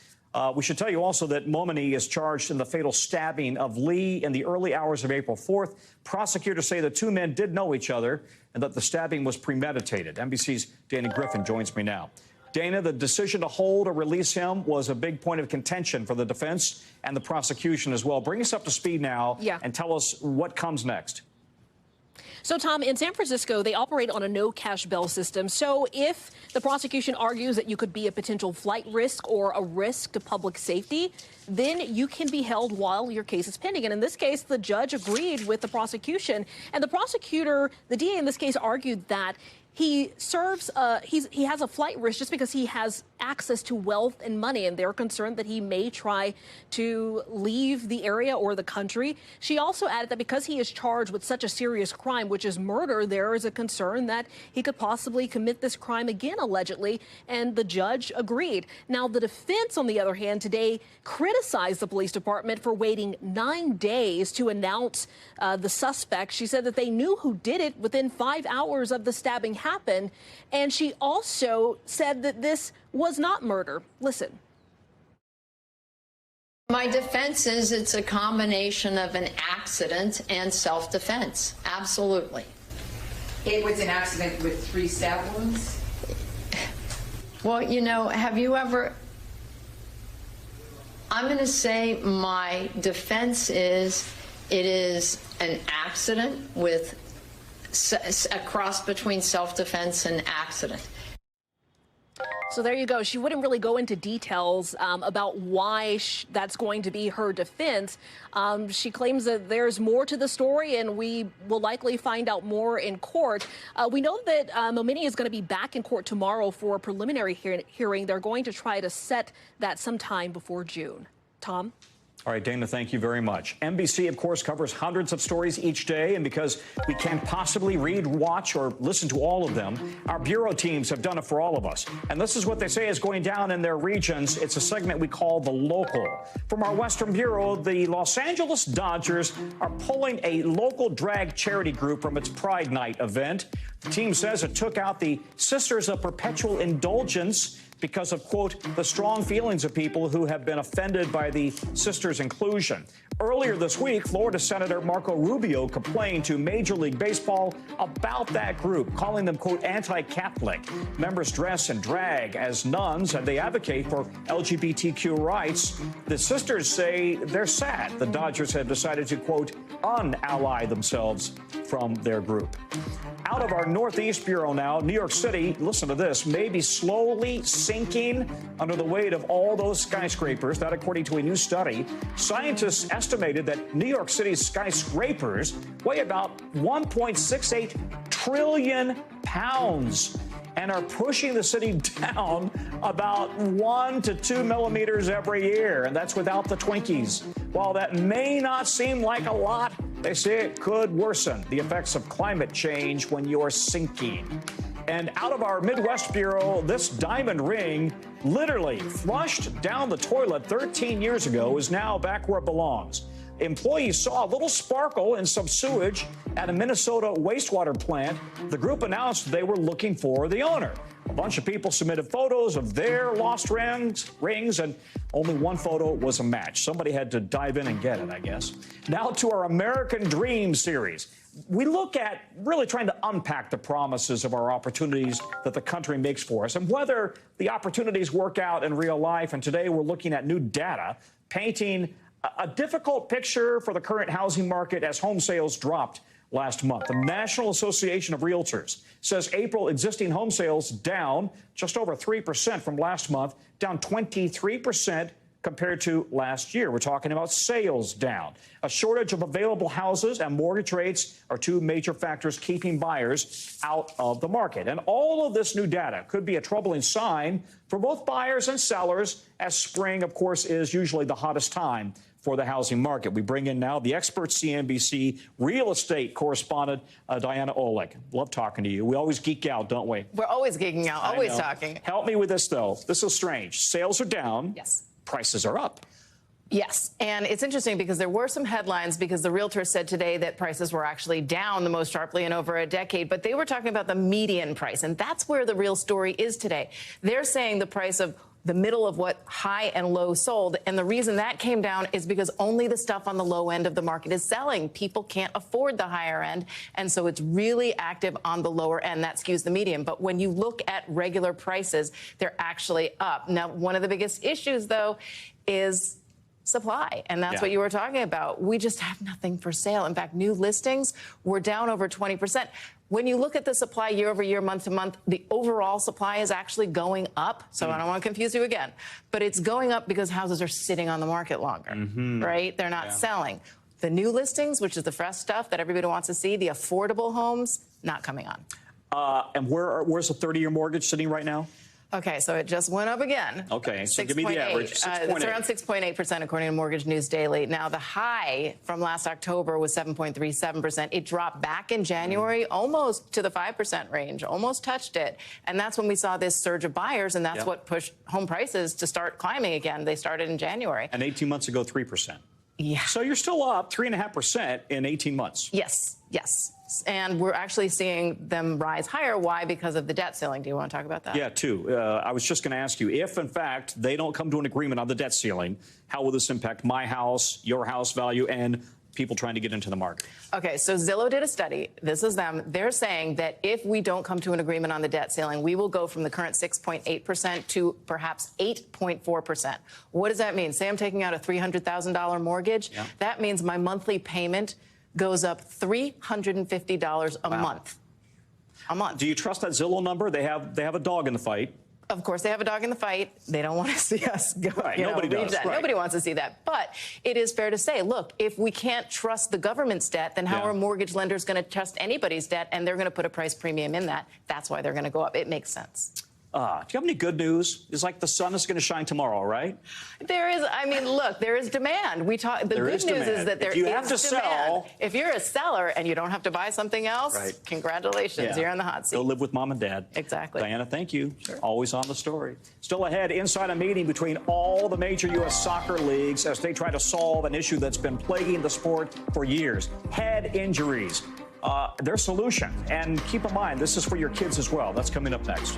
We should tell you also that Momini is charged in the fatal stabbing of Lee in the early hours of April 4th. Prosecutors say the two men did know each other and that the stabbing was premeditated. NBC's Dana Griffin joins me now. Dana, the decision to hold or release him was a big point of contention for the defense and the prosecution as well. Bring us up to speed now and tell us what comes next. So, Tom, in San Francisco, they operate on a no-cash bail system. So if the prosecution argues that you could be a potential flight risk or a risk to public safety, then you can be held while your case is pending. And in this case, the judge agreed with the prosecution. And the prosecutor, the DA in this case, argued that he serves, he has a flight risk just because he has access to wealth and money, and they're concerned that he may try to leave the area or the country. She also added that because he is charged with such a serious crime, which is murder, there is a concern that he could possibly commit this crime again, allegedly, and the judge agreed. Now, the defense, on the other hand, today criticized the police department for waiting 9 days to announce the suspect. She said that they knew who did it within 5 hours of the stabbing happened, and she also said that this was not murder. Listen. My defense is it's a combination of an accident and self-defense. Absolutely. It was an accident with 3 stab wounds? Well, you know, have you ever... I'm going to say my defense is it is an accident with a cross between self-defense and accident. So there you go. She wouldn't really go into details about why that's going to be her defense. She claims that there's more to the story, and we will likely find out more in court. We know that Momini is going to be back in court tomorrow for a preliminary hearing. They're going to try to set that sometime before June. Tom? All right, Dana, thank you very much. NBC, of course, covers hundreds of stories each day, and because we can't possibly read, watch, or listen to all of them, our bureau teams have done it for all of us. And this is what they say is going down in their regions. It's a segment we call The Local. From our Western Bureau, the Los Angeles Dodgers are pulling a local drag charity group from its Pride Night event. The team says it took out the Sisters of Perpetual Indulgence because of, quote, the strong feelings of people who have been offended by the sisters' inclusion. Earlier this week, Florida Senator Marco Rubio complained to Major League Baseball about that group, calling them, quote, anti-Catholic. Members dress and drag as nuns, and they advocate for LGBTQ rights. The sisters say they're sad the Dodgers have decided to, quote, unally themselves from their group. Out of our Northeast Bureau now, New York City, listen to this, may be slowly sinking under the weight of all those skyscrapers. That, according to a new study. Scientists estimated that New York City's skyscrapers weigh about 1.68 trillion pounds and are pushing the city down about 1 to 2 millimeters every year. And that's without the Twinkies. While that may not seem like a lot, they say it could worsen the effects of climate change when you're sinking. And out of our Midwest Bureau, this diamond ring, literally flushed down the toilet 13 years ago, is now back where it belongs. Employees saw a little sparkle in some sewage at a Minnesota wastewater plant. The group announced they were looking for the owner. A bunch of people submitted photos of their lost rings, and only one photo was a match. Somebody had to dive in and get it, I guess. Now to our American Dream series. We look at really trying to unpack the promises of our opportunities that the country makes for us and whether the opportunities work out in real life. And today we're looking at new data painting a difficult picture for the current housing market as home sales dropped last month. The National Association of Realtors says April existing home sales down just over 3% from last month, down 23% compared to last year. We're talking about sales down. A shortage of available houses and mortgage rates are two major factors keeping buyers out of the market. And all of this new data could be a troubling sign for both buyers and sellers, as spring, of course, is usually the hottest time for the housing market. We bring in now the expert CNBC real estate correspondent, Diana Oleg. Love talking to you. We always geek out, don't we? We're always geeking out, always talking. Help me with this, though. This is strange. Sales are down. Yes. Prices are up. Yes, and it's interesting because there were some headlines because the realtors said today that prices were actually down the most sharply in over a decade, but they were talking about the median price, and that's where the real story is today. They're saying the price of the middle of what high and low sold, and the reason that came down is because only the stuff on the low end of the market is selling. People can't afford the higher end, and so it's really active on the lower end. That skews the median. But when you look at regular prices, they're actually up. Now, one of the biggest issues, though, is supply, and that's what you were talking about. We just have nothing for sale. In fact, new listings were down over 20%. When you look at the supply year over year, month to month, the overall supply is actually going up. So I don't want to confuse you again, but it's going up because houses are sitting on the market longer, right? They're not selling. The new listings, which is the fresh stuff that everybody wants to see, the affordable homes, not coming on. And where's a 30-year mortgage sitting right now? Okay, so it just went up again. Okay, so give me the average. It's around 6.8%, according to Mortgage News Daily. Now, the high from last October was 7.37%. It dropped back in January almost to the 5% range, almost touched it. And that's when we saw this surge of buyers, and that's what pushed home prices to start climbing again. They started in January. And 18 months ago, 3%. Yeah. So you're still up 3.5% in 18 months. Yes, yes. And we're actually seeing them rise higher. Why? Because of the debt ceiling. Do you want to talk about that? Yeah, too. I was just going to ask you, if, in fact, they don't come to an agreement on the debt ceiling, how will this impact my house, your house value, and people trying to get into the market. Okay, so Zillow did a study. This is them. They're saying that if we don't come to an agreement on the debt ceiling, we will go from the current 6.8% to perhaps 8.4%. What does that mean? Say I'm taking out a $300,000 mortgage. Yeah. That means my monthly payment goes up $350 a month. A month. Do you trust that Zillow number? They have a dog in the fight. Of course, they have a dog in the fight. They don't want to see us go. Right. Nobody does. That. Right. Nobody wants to see that. But it is fair to say, look, if we can't trust the government's debt, then how are mortgage lenders going to trust anybody's debt? And they're going to put a price premium in that. That's why they're going to go up. It makes sense. Do you have any good news? It's like the sun is going to shine tomorrow, right? There is. I mean, look, there is demand. The good news is that there is demand. If you have to sell, if you're a seller and you don't have to buy something else, congratulations, you're on the hot seat. Go live with mom and dad. Exactly. Diana, thank you. Sure. Always on the story. Still ahead, inside a meeting between all the major U.S. soccer leagues as they try to solve an issue that's been plaguing the sport for years: head injuries. Their solution. And keep in mind, this is for your kids as well. That's coming up next.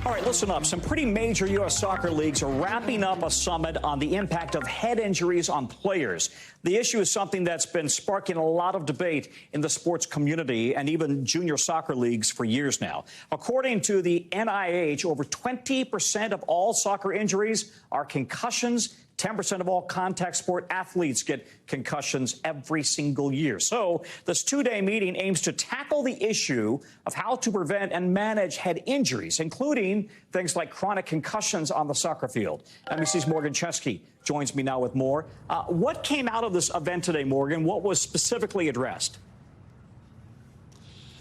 All right, listen up. Some pretty major U.S. soccer leagues are wrapping up a summit on the impact of head injuries on players. The issue is something that's been sparking a lot of debate in the sports community and even junior soccer leagues for years now. According to the NIH, over 20% of all soccer injuries are concussions. 10% of all contact sport athletes get concussions every single year. So this two-day meeting aims to tackle the issue of how to prevent and manage head injuries, including things like chronic concussions on the soccer field. NBC's Morgan Chesky joins me now with more. What came out of this event today, Morgan? What was specifically addressed?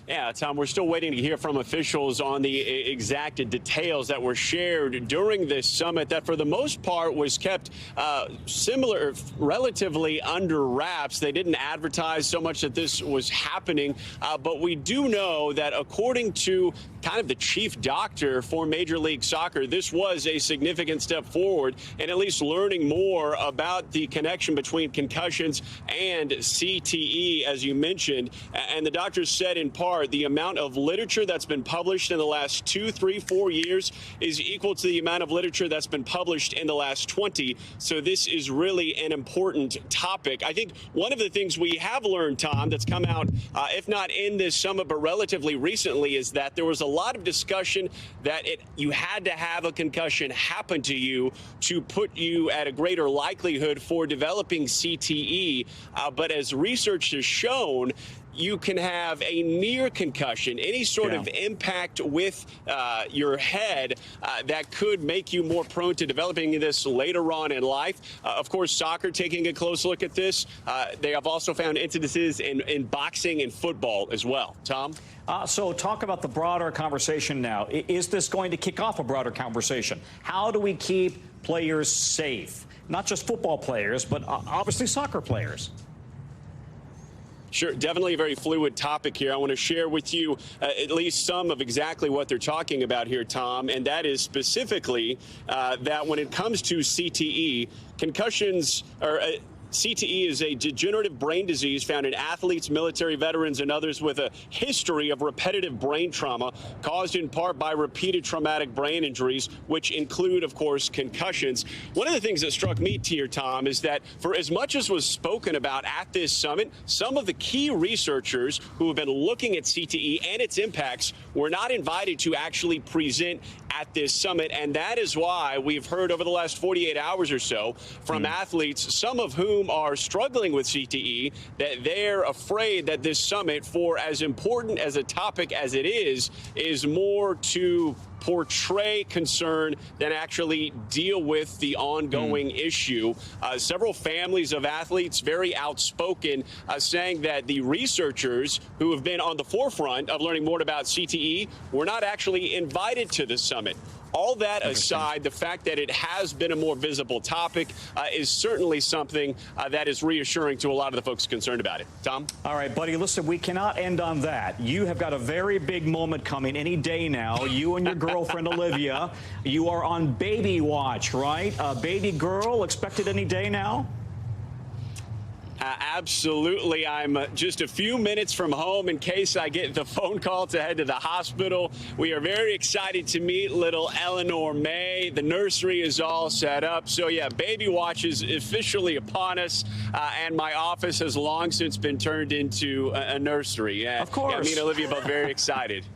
Yeah, Tom, we're still waiting to hear from officials on the exact details that were shared during this summit that, for the most part, was kept similar, relatively under wraps. They didn't advertise so much that this was happening, but we do know that, according to kind of the chief doctor for Major League Soccer, this was a significant step forward in at least learning more about the connection between concussions and CTE, as you mentioned. And the doctor said, in part, the amount of literature that's been published in the last 2, 3, 4 years is equal to the amount of literature that's been published in the last 20. So this is really an important topic. I think one of the things we have learned, Tom, that's come out, if not in this summit, but relatively recently, is that there was a lot of discussion that you had to have a concussion happen to you to put you at a greater likelihood for developing CTE. But as research has shown, you can have a near concussion, any sort of impact with your head that could make you more prone to developing this later on in life. Of course, soccer taking a close look at this. They have also found incidences in boxing and football as well. Tom? So talk about the broader conversation now. Is this going to kick off a broader conversation? How do we keep players safe? Not just football players, but obviously soccer players. Sure, definitely a very fluid topic here. I want to share with you at least some of exactly what they're talking about here, Tom, and that is specifically that when it comes to CTE, concussions are CTE is a degenerative brain disease found in athletes, military veterans, and others with a history of repetitive brain trauma caused in part by repeated traumatic brain injuries, which include, of course, concussions. One of the things that struck me here, Tom, is that for as much as was spoken about at this summit, some of the key researchers who have been looking at CTE and its impacts were not invited to actually present at this summit. And that is why we've heard over the last 48 hours or so from athletes, some of whom are struggling with CTE, that they're afraid that this summit, for as important as a topic as it is more to portray concern than actually deal with the ongoing issue. Several families of athletes very outspoken, saying that the researchers who have been on the forefront of learning more about CTE were not actually invited to the summit. All that aside, the fact that it has been a more visible topic is certainly something that is reassuring to a lot of the folks concerned about it. Tom? All right, buddy, listen, we cannot end on that. You have got a very big moment coming any day now. You and your girlfriend, Olivia, you are on baby watch, right? Baby girl expected any day now? Absolutely. I'm just a few minutes from home in case I get the phone call to head to the hospital. We are very excited to meet little Eleanor May. The nursery is all set up. So, yeah, baby watch is officially upon us, and my office has long since been turned into a nursery. Of course. Yeah, me and Olivia both very excited.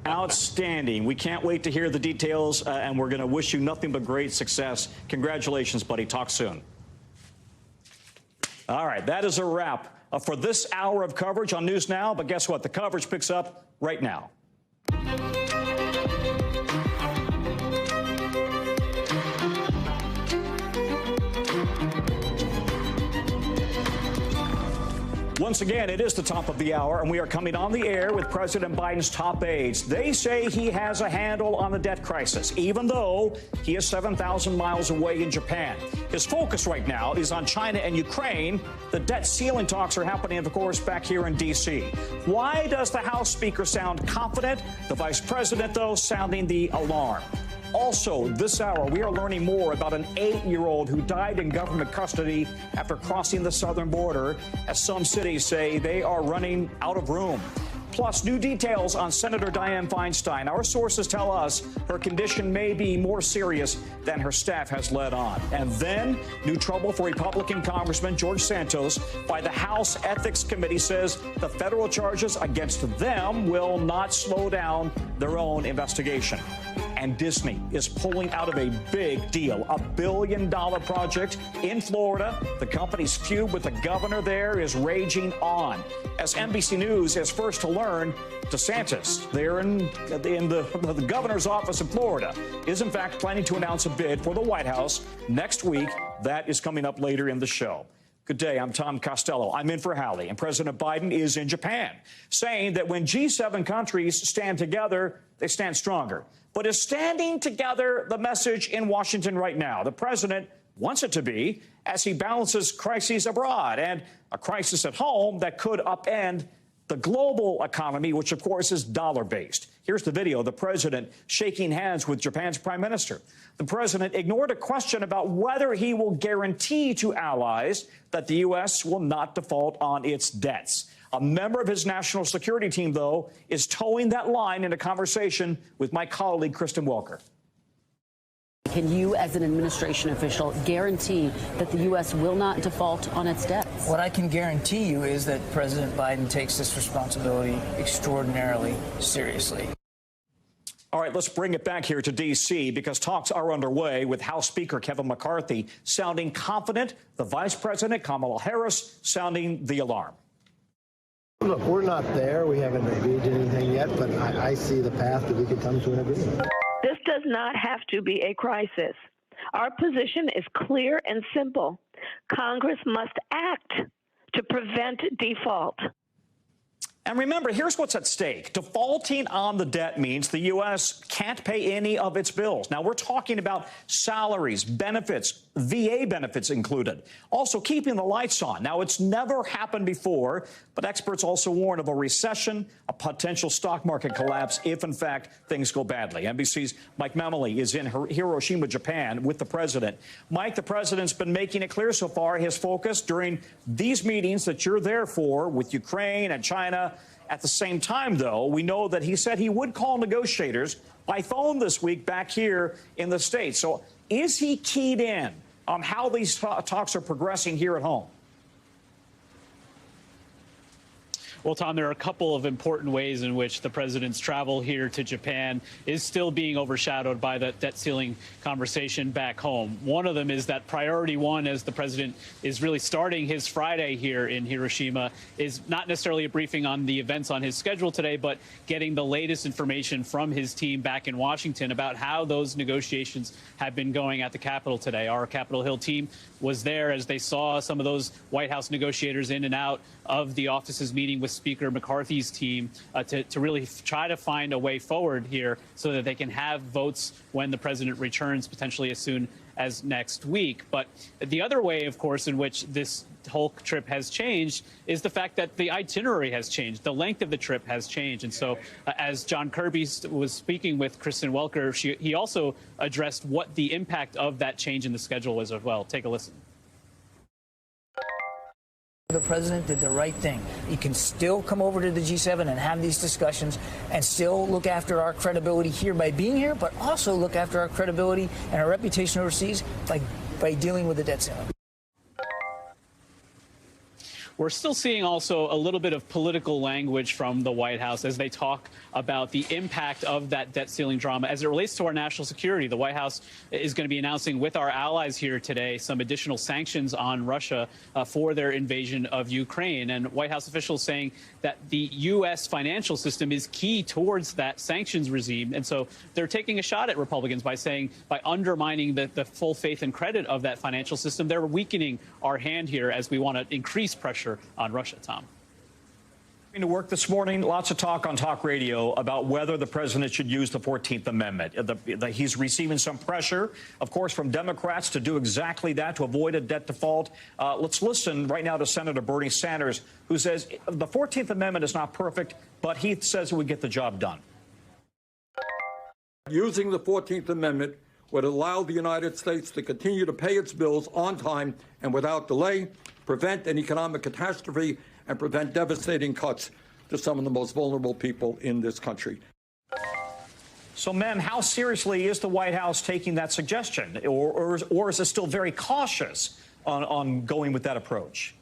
Outstanding. We can't wait to hear the details, and we're going to wish you nothing but great success. Congratulations, buddy. Talk soon. All right, that is a wrap for this hour of coverage on News Now. But guess what? The coverage picks up right now. Once again, it is the top of the hour, and we are coming on the air with President Biden's top aides. They say he has a handle on the debt crisis, even though he is 7,000 miles away in Japan. His focus right now is on China and Ukraine. The debt ceiling talks are happening, of course, back here in D.C. Why does the House Speaker sound confident? The Vice President, though, sounding the alarm. Also, this hour, we are learning more about an 8-year-old who died in government custody after crossing the southern border, as some cities say they are running out of room. Plus, new details on Senator Dianne Feinstein. Our sources tell us her condition may be more serious than her staff has let on. And then, new trouble for Republican Congressman George Santos. By the House Ethics Committee says the federal charges against them will not slow down their own investigation. And Disney is pulling out of a big deal, a $1 billion project in Florida. The company's feud with the governor there is raging on. As NBC News is first to learn, DeSantis, there in the governor's office in Florida, is in fact planning to announce a bid for the White House next week. That is coming up later in the show. Good day, I'm Tom Costello. I'm in for Hallie, and President Biden is in Japan, saying that when G7 countries stand together, they stand stronger. But is standing together the message in Washington right now? The president wants it to be, as he balances crises abroad and a crisis at home that could upend the global economy, which, of course, is dollar-based. Here's the video, the president shaking hands with Japan's prime minister. The president ignored a question about whether he will guarantee to allies that the U.S. will not default on its debts. A member of his national security team, though, is towing that line in a conversation with my colleague, Kristen Welker. Can you, as an administration official, guarantee that the U.S. will not default on its debts? What I can guarantee you is that President Biden takes this responsibility extraordinarily seriously. All right, let's bring it back here to D.C. because talks are underway with House Speaker Kevin McCarthy sounding confident, the Vice President Kamala Harris sounding the alarm. Look, we're not there. We haven't agreed to anything yet, but I see the path that we could come to an agreement. This does not have to be a crisis. Our position is clear and simple. Congress must act to prevent default. And remember, here's what's at stake. Defaulting on the debt means the U.S. can't pay any of its bills. Now, we're talking about salaries, benefits, VA benefits included. Also, keeping the lights on. Now, it's never happened before, but experts also warn of a recession, a potential stock market collapse if, in fact, things go badly. NBC's Mike Mamoli is in Hiroshima, Japan, with the president. Mike, the president's been making it clear so far his focus during these meetings that you're there for with Ukraine and China. At the same time, though, we know that he said he would call negotiators by phone this week back here in the States. So is he keyed in on how these talks are progressing here at home? Well, Tom, there are a couple of important ways in which the president's travel here to Japan is still being overshadowed by the debt ceiling conversation back home. One of them is that priority one, as the president is really starting his Friday here in Hiroshima, is not necessarily a briefing on the events on his schedule today, but getting the latest information from his team back in Washington about how those negotiations have been going at the Capitol today. Our Capitol Hill team was there as they saw some of those White House negotiators in and out of the offices meeting with Speaker McCarthy's team to really try to find a way forward here so that they can have votes when the president returns potentially as soon as next week. But the other way, of course, in which this whole trip has changed is the fact that the itinerary has changed. The length of the trip has changed. And so as John Kirby was speaking with Kristen Welker, he also addressed what the impact of that change in the schedule was as well. Take a listen. The president did the right thing. He can still come over to the G7 and have these discussions and still look after our credibility here by being here, but also look after our credibility and our reputation overseas by dealing with the debt ceiling. We're still seeing also a little bit of political language from the White House as they talk about the impact of that debt ceiling drama as it relates to our national security. The White House is going to be announcing with our allies here today some additional sanctions on Russia for their invasion of Ukraine. And White House officials saying that the U.S. financial system is key towards that sanctions regime. And so they're taking a shot at Republicans by saying, by undermining the full faith and credit of that financial system, they're weakening our hand here as we want to increase pressure on Russia. Tom. To work this morning, lots of talk on talk radio about whether the president should use the 14th Amendment. He's receiving some pressure, of course, from Democrats to do exactly that, to avoid a debt default. Let's listen right now to Senator Bernie Sanders, who says the 14th Amendment is not perfect, but he says it would get the job done. Using the 14th Amendment would allow the United States to continue to pay its bills on time and without delay, prevent an economic catastrophe, and prevent devastating cuts to some of the most vulnerable people in this country. So, Mem, how seriously is the White House taking that suggestion? Or is it still very cautious on going with that approach?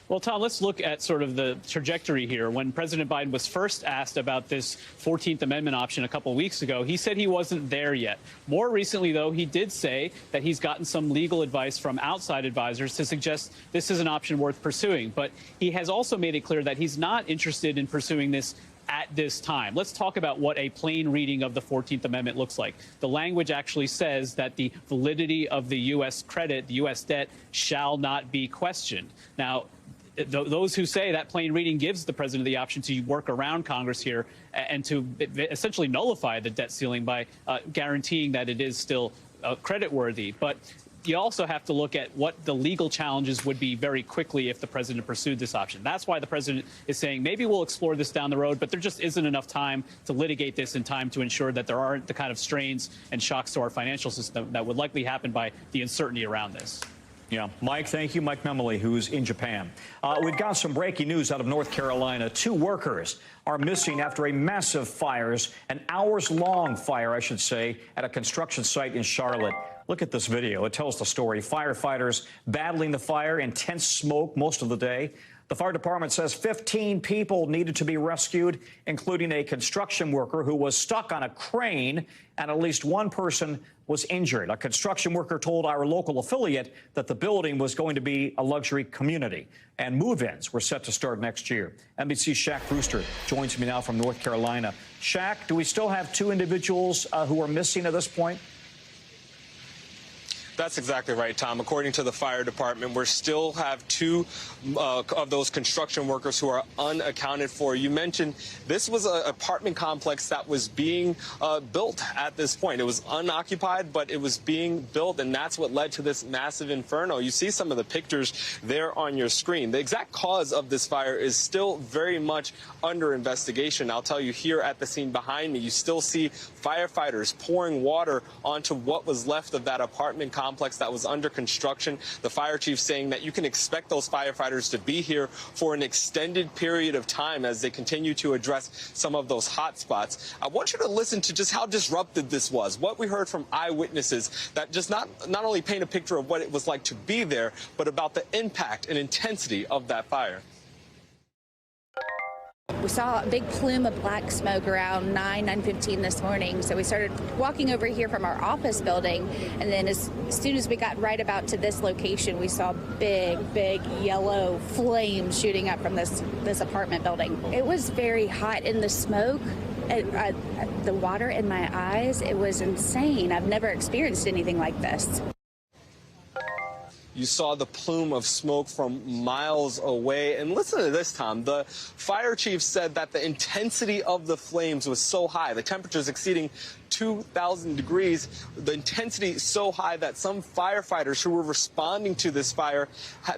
Well, Tom, let's look at sort of the trajectory here. When President Biden was first asked about this 14th Amendment option a couple of weeks ago, he said he wasn't there yet. More recently, though, he did say that he's gotten some legal advice from outside advisors to suggest this is an option worth pursuing. But he has also made it clear that he's not interested in pursuing this at this time. Let's talk about what a plain reading of the 14th Amendment looks like. The language actually says that the validity of the U.S. credit, the U.S. debt, shall not be questioned. Now, those who say that plain reading gives the president the option to work around Congress here and to essentially nullify the debt ceiling by guaranteeing that it is still creditworthy. But you also have to look at what the legal challenges would be very quickly if the president pursued this option. That's why the president is saying maybe we'll explore this down the road, but there just isn't enough time to litigate this in time to ensure that there aren't the kind of strains and shocks to our financial system that would likely happen by the uncertainty around this. Yeah, Mike, thank you. Mike Memoli, who's in Japan. We've got some breaking news out of North Carolina. 2 workers are missing after a massive fires, an hours-long fire, I should say, at a construction site in Charlotte. Look at this video. It tells the story. Firefighters battling the fire, intense smoke most of the day. The fire department says 15 people needed to be rescued, including a construction worker who was stuck on a crane, and at least one person was injured. A construction worker told our local affiliate that the building was going to be a luxury community, and move-ins were set to start next year. NBC's Shaq Brewster joins me now from North Carolina. Shaq, do we still have 2 individuals who are missing at this point? That's exactly right, Tom. According to the fire department, we still have 2 of those construction workers who are unaccounted for. You mentioned this was an apartment complex that was being built at this point. It was unoccupied, but it was being built, and that's what led to this massive inferno. You see some of the pictures there on your screen. The exact cause of this fire is still very much under investigation. I'll tell you, here at the scene behind me, you still see firefighters pouring water onto what was left of that apartment complex that was under construction. The fire chief saying that you can expect those firefighters to be here for an extended period of time as they continue to address some of those hot spots. I want you to listen to just how disruptive this was, what we heard from eyewitnesses that just not only paint a picture of what it was like to be there, but about the impact and intensity of that fire. We saw a big plume of black smoke around 9:15 this morning. So we started walking over here from our office building. And then as soon as we got right about to this location, we saw big yellow flames shooting up from this apartment building. It was very hot in the smoke. The water in my eyes, it was insane. I've never experienced anything like this. You saw the plume of smoke from miles away. And listen to this, Tom. The fire chief said that the intensity of the flames was so high, the temperatures exceeding 2,000 degrees, the intensity so high that some firefighters who were responding to this fire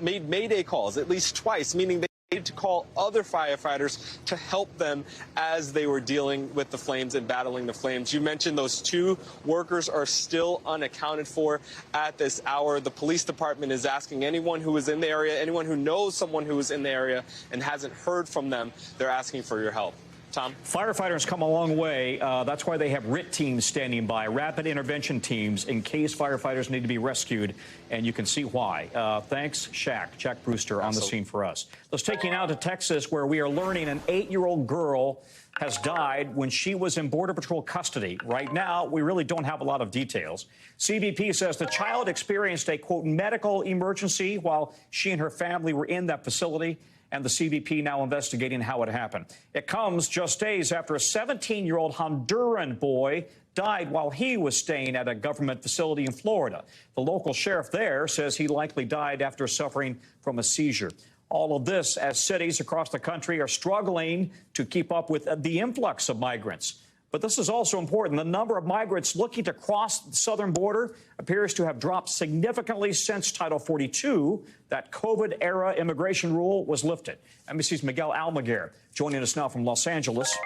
made mayday calls at least twice, meaning they to call other firefighters to help them as they were dealing with the flames and battling the flames. You mentioned those 2 workers are still unaccounted for at this hour. The police department is asking anyone who is in the area, anyone who knows someone who is in the area and hasn't heard from them, they're asking for your help. Tom? Firefighters come a long way. That's why they have RIT teams standing by, rapid intervention teams, in case firefighters need to be rescued. And you can see why. Thanks, Jack Brewster, on the scene for us. Let's take you now to Texas, where we are learning an 8-year-old girl has died when she was in Border Patrol custody. Right now, we really don't have a lot of details. CBP says the child experienced a, quote, medical emergency while she and her family were in that facility, and the CBP now investigating how it happened. It comes just days after a 17-year-old Honduran boy died while he was staying at a government facility in Florida. The local sheriff there says he likely died after suffering from a seizure. All of this as cities across the country are struggling to keep up with the influx of migrants. But this is also important. The number of migrants looking to cross the southern border appears to have dropped significantly since Title 42, that COVID-era immigration rule, was lifted. NBC's Miguel Almaguer joining us now from Los Angeles.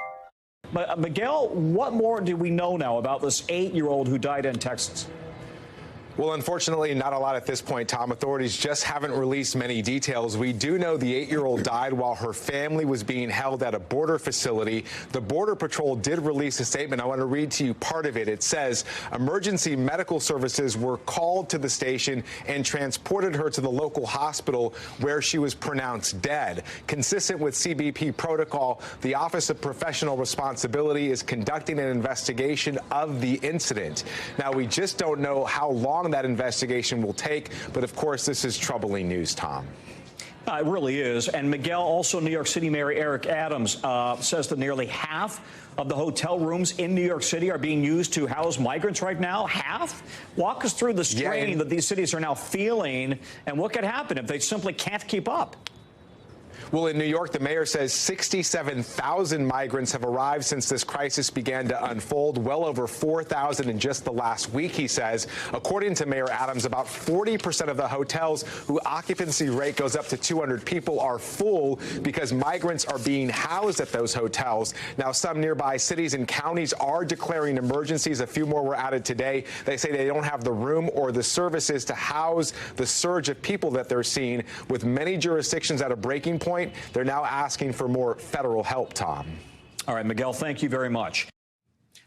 But Miguel, what more do we know now about this 8-year-old who died in Texas? Well, unfortunately, not a lot at this point, Tom. Authorities just haven't released many details. We do know the 8-year-old died while her family was being held at a border facility. The Border Patrol did release a statement. I want to read to you part of it. It says, emergency medical services were called to the station and transported her to the local hospital where she was pronounced dead. Consistent with CBP protocol, the Office of Professional Responsibility is conducting an investigation of the incident. Now, we just don't know how long that investigation will take, but of course this is troubling news, Tom. It really is. And Miguel, also New York City Mayor Eric Adams says that nearly half of the hotel rooms in New York City are being used to house migrants right now. Half? Walk us through the strain that these cities are now feeling and what could happen if they simply can't keep up. Well, in New York, the mayor says 67,000 migrants have arrived since this crisis began to unfold, well over 4,000 in just the last week, he says. According to Mayor Adams, about 40% of the hotels whose occupancy rate goes up to 200 people are full because migrants are being housed at those hotels. Now, some nearby cities and counties are declaring emergencies. A few more were added today. They say they don't have the room or the services to house the surge of people that they're seeing. With many jurisdictions at a breaking point, they're now asking for more federal help, Tom. All right, Miguel, thank you very much.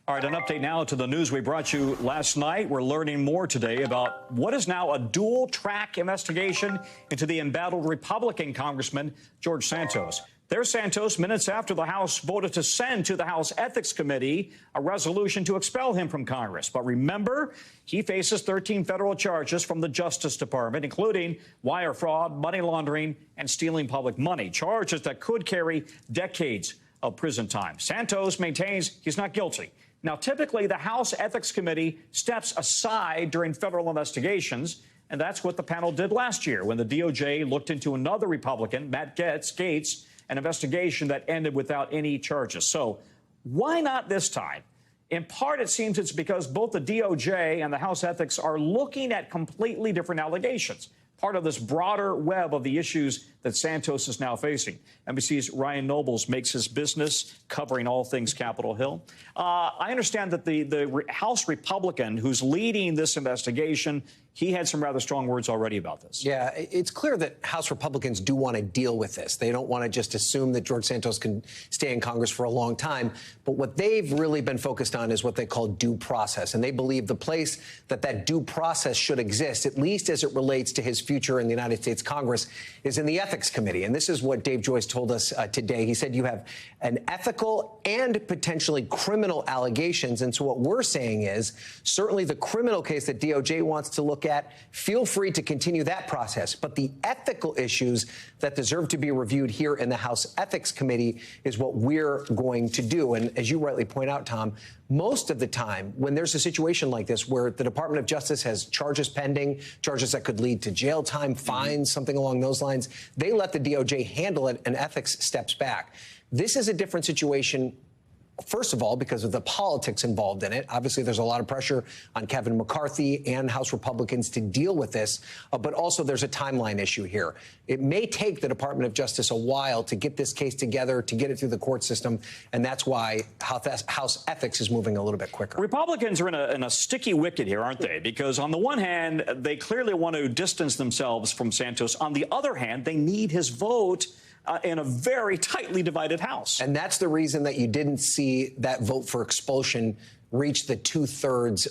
All right, an update now to the news we brought you last night. We're learning more today about what is now a dual-track investigation into the embattled Republican Congressman George Santos. There's Santos minutes after the House voted to send to the House Ethics Committee a resolution to expel him from Congress. But remember, he faces 13 federal charges from the Justice Department, including wire fraud, money laundering, and stealing public money, charges that could carry decades of prison time. Santos maintains he's not guilty. Now, typically, the House Ethics Committee steps aside during federal investigations, and that's what the panel did last year when the DOJ looked into another Republican, Matt Gaetz, an investigation that ended without any charges. So why not this time? In part, it seems it's because both the DOJ and the House Ethics are looking at completely different allegations, part of this broader web of the issues that Santos is now facing. NBC's Ryan Nobles makes his business covering all things Capitol Hill. I understand that the House Republican who's leading this investigation, he had some rather strong words already about this. Yeah, it's clear that House Republicans do want to deal with this. They don't want to just assume that George Santos can stay in Congress for a long time. But what they've really been focused on is what they call due process. And they believe the place that due process should exist, at least as it relates to his future in the United States Congress, is in the Ethics Committee. And this is what Dave Joyce told us today. He said you have an ethical and potentially criminal allegations. And so what we're saying is certainly the criminal case that DOJ wants to look at, feel free to continue that process. But the ethical issues that deserve to be reviewed here in the House Ethics Committee is what we're going to do. And as you rightly point out, Tom, most of the time when there's a situation like this where the Department of Justice has charges pending, charges that could lead to jail time, fines, something along those lines, they let the DOJ handle it and ethics steps back. This is a different situation First of all, because of the politics involved in it. Obviously, there's a lot of pressure on Kevin McCarthy and House Republicans to deal with this, but also there's a timeline issue here. It may take the Department of Justice a while to get this case together, to get it through the court system, and that's why House ethics is moving a little bit quicker. Republicans are in a sticky wicket here, aren't they? Because on the one hand, they clearly want to distance themselves from Santos. On the other hand, they need his vote in a very tightly divided House. And that's the reason that you didn't see that vote for expulsion reach the 2/3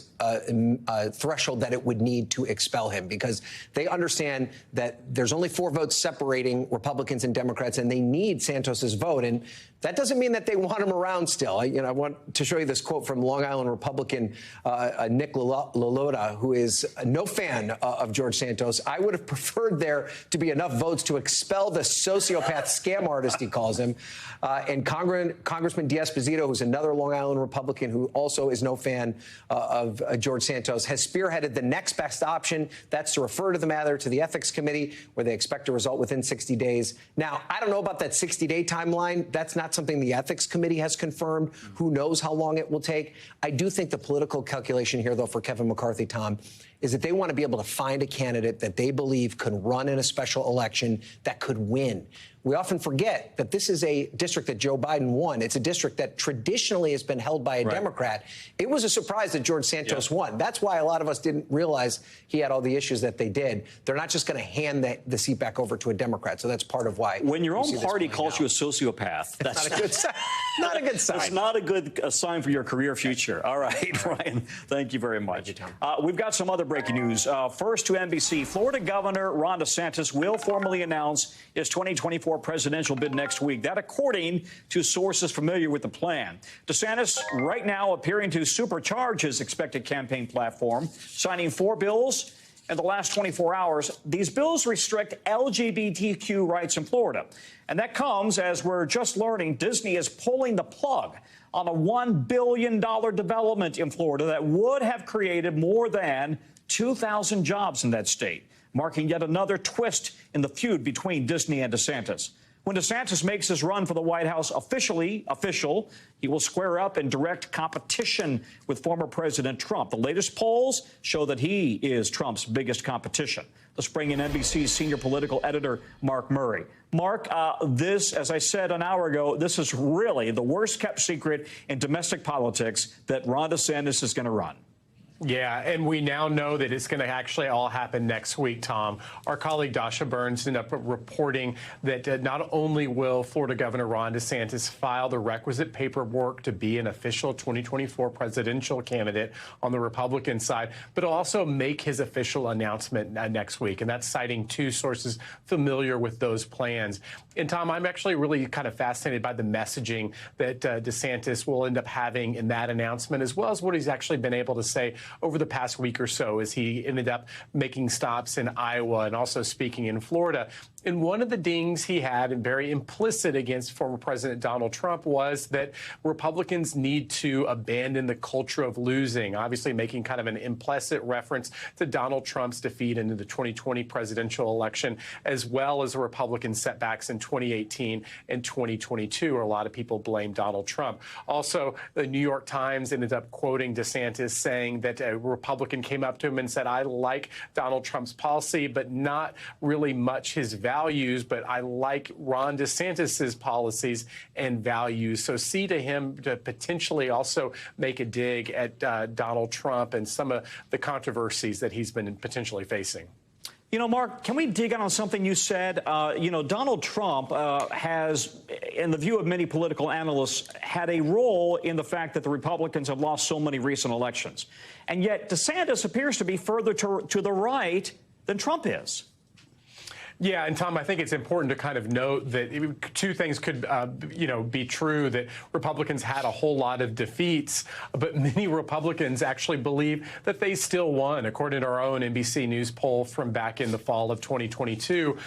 threshold that it would need to expel him, because they understand that there's only 4 votes separating Republicans and Democrats, and they need Santos's vote. And that doesn't mean that they want him around still. I want to show you this quote from Long Island Republican Nick LaLota, who is no fan of George Santos. I would have preferred there to be enough votes to expel the sociopath scam artist, he calls him. And Congressman D'Esposito, who's another Long Island Republican who also is no fan of George Santos, has spearheaded the next best option. That's to refer to the matter to the Ethics Committee, where they expect a result within 60 days. Now, I don't know about that 60-day timeline. That's not something the Ethics Committee has confirmed. Who knows how long it will take? I do think the political calculation here, though, for Kevin McCarthy, Tom, is that they want to be able to find a candidate that they believe could run in a special election that could win. We often forget that this is a district that Joe Biden won. It's a district that traditionally has been held by a Democrat. It was a surprise that George Santos won. That's why a lot of us didn't realize he had all the issues that they did. They're not just going to hand the seat back over to a Democrat. So that's part of why. When your own party calls you a sociopath, that's not a good sign. Not a good sign. That's not a good sign for your career future. All right, Ryan, thank you very much. Thank you, Tom. We've got some other breaking news. First to NBC, Florida Governor Ron DeSantis will formally announce his 2024 presidential bid next week. That according to sources familiar with the plan. DeSantis right now appearing to supercharge his expected campaign platform, signing 4 bills in the last 24 hours. These bills restrict LGBTQ rights in Florida. And that comes as we're just learning Disney is pulling the plug on a $1 billion development in Florida that would have created more than 2,000 jobs in that state, marking yet another twist in the feud between Disney and DeSantis. When DeSantis makes his run for the White House official, he will square up in direct competition with former President Trump. The latest polls show that he is Trump's biggest competition. Let's bring in NBC's senior political editor, Mark Murray. Mark, this, as I said an hour ago, this is really the worst kept secret in domestic politics that Ron DeSantis is going to run. Yeah, and we now know that it's going to actually all happen next week, Tom. Our colleague Dasha Burns ended up reporting that not only will Florida Governor Ron DeSantis file the requisite paperwork to be an official 2024 presidential candidate on the Republican side, but also make his official announcement next week. And that's citing 2 sources familiar with those plans. And, Tom, I'm actually really kind of fascinated by the messaging that DeSantis will end up having in that announcement, as well as what he's actually been able to say over the past week or so as he ended up making stops in Iowa and also speaking in Florida. And one of the dings he had, and very implicit against former President Donald Trump, was that Republicans need to abandon the culture of losing, obviously making kind of an implicit reference to Donald Trump's defeat in the 2020 presidential election, as well as the Republican setbacks in 2018 and 2022, where a lot of people blame Donald Trump. Also, the New York Times ended up quoting DeSantis saying that a Republican came up to him and said, I like Donald Trump's policy, but not really much his values, but I like Ron DeSantis's policies and values. So see to him to potentially also make a dig at Donald Trump and some of the controversies that he's been potentially facing. You know, Mark, can we dig on something you said? Donald Trump has, in the view of many political analysts, had a role in the fact that the Republicans have lost so many recent elections. And yet DeSantis appears to be further to the right than Trump is. Yeah, and Tom, I think it's important to kind of note that 2 things could, be true, that Republicans had a whole lot of defeats, but many Republicans actually believe that they still won. According to our own NBC News poll from back in the fall of 2022,